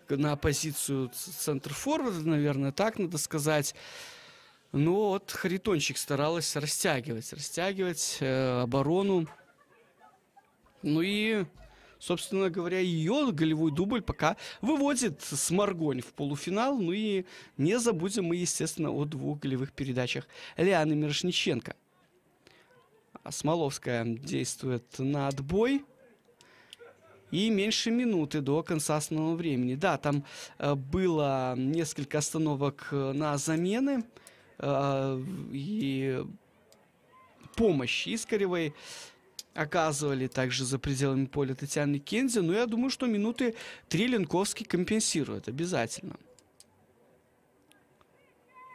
на позицию центр-форварда, наверное, так надо сказать. Но вот Харитончик старалась растягивать оборону. Ну и, собственно говоря, ее голевой дубль пока выводит Сморгонь в полуфинал. Ну и не забудем мы, естественно, о двух голевых передачах Лианы Мирошниченко. Смоловская действует на отбой. И меньше минуты до конца основного времени. Да, там было несколько остановок на замены. И помощь Искаревой оказывали также за пределами поля Татьяны Кензи. Но я думаю, что минуты 3 Ленковский компенсирует обязательно.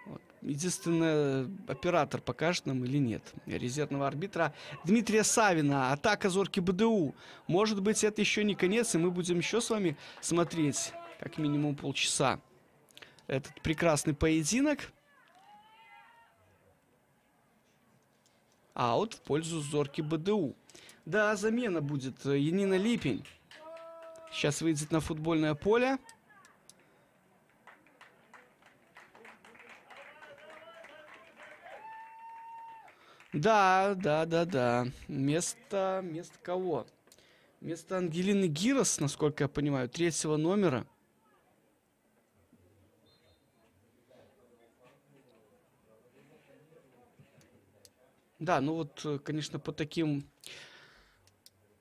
Вот. Единственное, оператор покажет нам или нет. Резервного арбитра Дмитрия Савина. Атака Зорки БДУ. Может быть, это еще не конец, и мы будем еще с вами смотреть как минимум полчаса этот прекрасный поединок. аут в пользу Зорки БДУ. Да, замена будет. Янина Липень сейчас выйдет на футбольное поле. Да. Место кого? Место Ангелины Гирос, насколько я понимаю, 3-го номера. Да, ну вот, конечно, по таким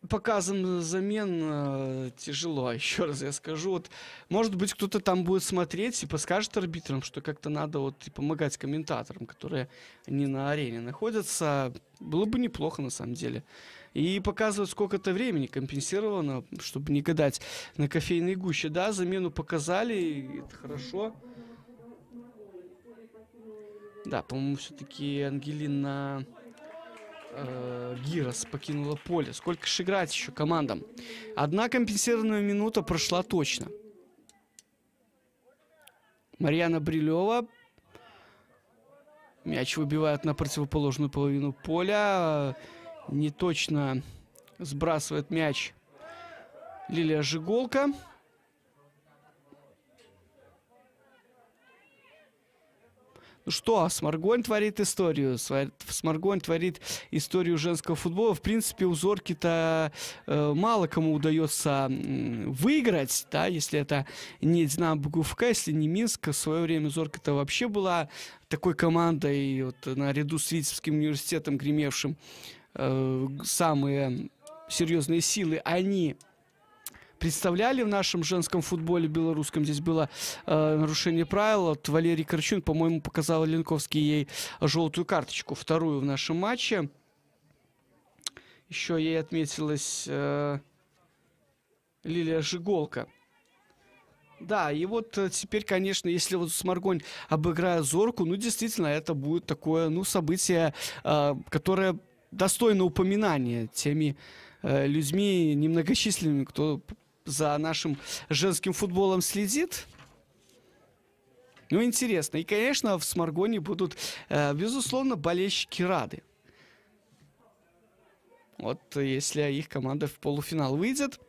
показам замен тяжело. Еще раз я скажу, вот, может быть, кто-то там будет смотреть и подскажет арбитрам, что как-то надо вот и помогать комментаторам, которые не на арене находятся. Было бы неплохо, на самом деле. И показывать сколько-то времени компенсировано, чтобы не гадать на кофейной гуще. Да, замену показали, это хорошо. Да, по-моему, все-таки Ангелина Гирос покинула поле. Сколько же играть еще командам? Одна компенсированная минута прошла точно. Марьяна Брилева. Мяч выбивает на противоположную половину поля. Не точно сбрасывает мяч Лилия Жиголка. Ну что, Сморгонь творит историю. Сморгонь творит историю женского футбола. В принципе, у Зорки-то мало кому удается выиграть, да, если это не Динамо БГУФК, если не Минск. В свое время Зорка-то вообще была такой командой, вот, наряду с Витебским университетом, гремевшим самые серьезные силы. Они представляли в нашем женском футболе белорусском. Здесь было нарушение правил. Вот Валерий Корчун, по-моему, показал Ленковский ей желтую карточку, вторую в нашем матче. Еще ей отметилась Лилия Жиголка. Да, и вот теперь, конечно, если вот Сморгонь обыграет Зорку, ну, действительно, это будет такое, ну, событие, которое достойно упоминания теми людьми немногочисленными, кто за нашим женским футболом следит. Ну, интересно. И, конечно, в Сморгоне будут, безусловно, болельщики рады. Вот если их команда в полуфинал выйдет.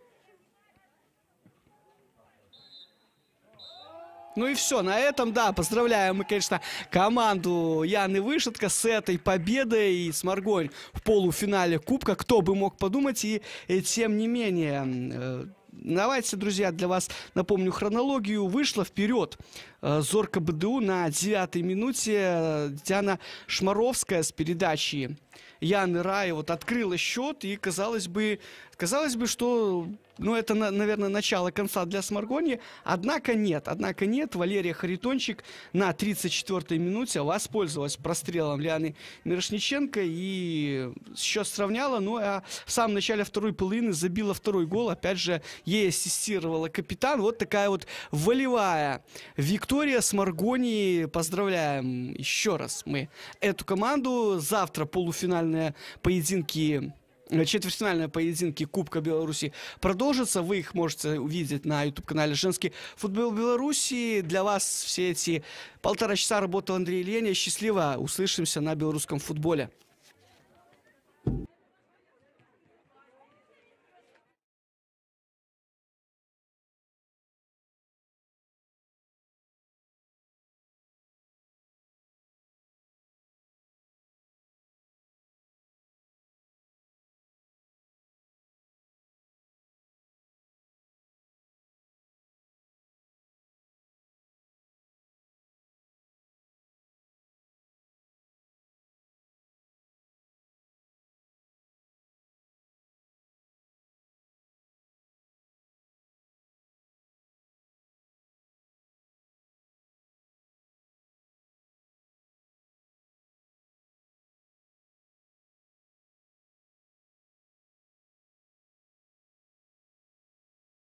Ну и все, на этом, да, поздравляем мы, конечно, команду Яны Вышитко с этой победой. И Сморгонь в полуфинале Кубка, кто бы мог подумать. И тем не менее, давайте, друзья, для вас напомню хронологию. Вышла вперед Зорка БДУ на 9-й минуте. Диана Шмаровская с передачи Яны Рай вот открыла счет. И казалось бы, что, ну, это, наверное, начало конца для Сморгони. Однако нет. Валерия Харитончик на 34-й минуте воспользовалась прострелом Лианы Мирошниченко и счет сравняла. Ну, а в самом начале второй половины забила второй гол. Опять же, ей ассистировала капитан. Вот такая вот волевая виктория Сморгони. Поздравляем еще раз мы эту команду. Завтра полуфинальные поединки, четвертьфинальные поединки Кубка Беларуси продолжатся. Вы их можете увидеть на YouTube-канале «Женский футбол Беларуси». Для вас все эти 1,5 часа работал Андрей Леня. Счастливо. Услышимся на белорусском футболе.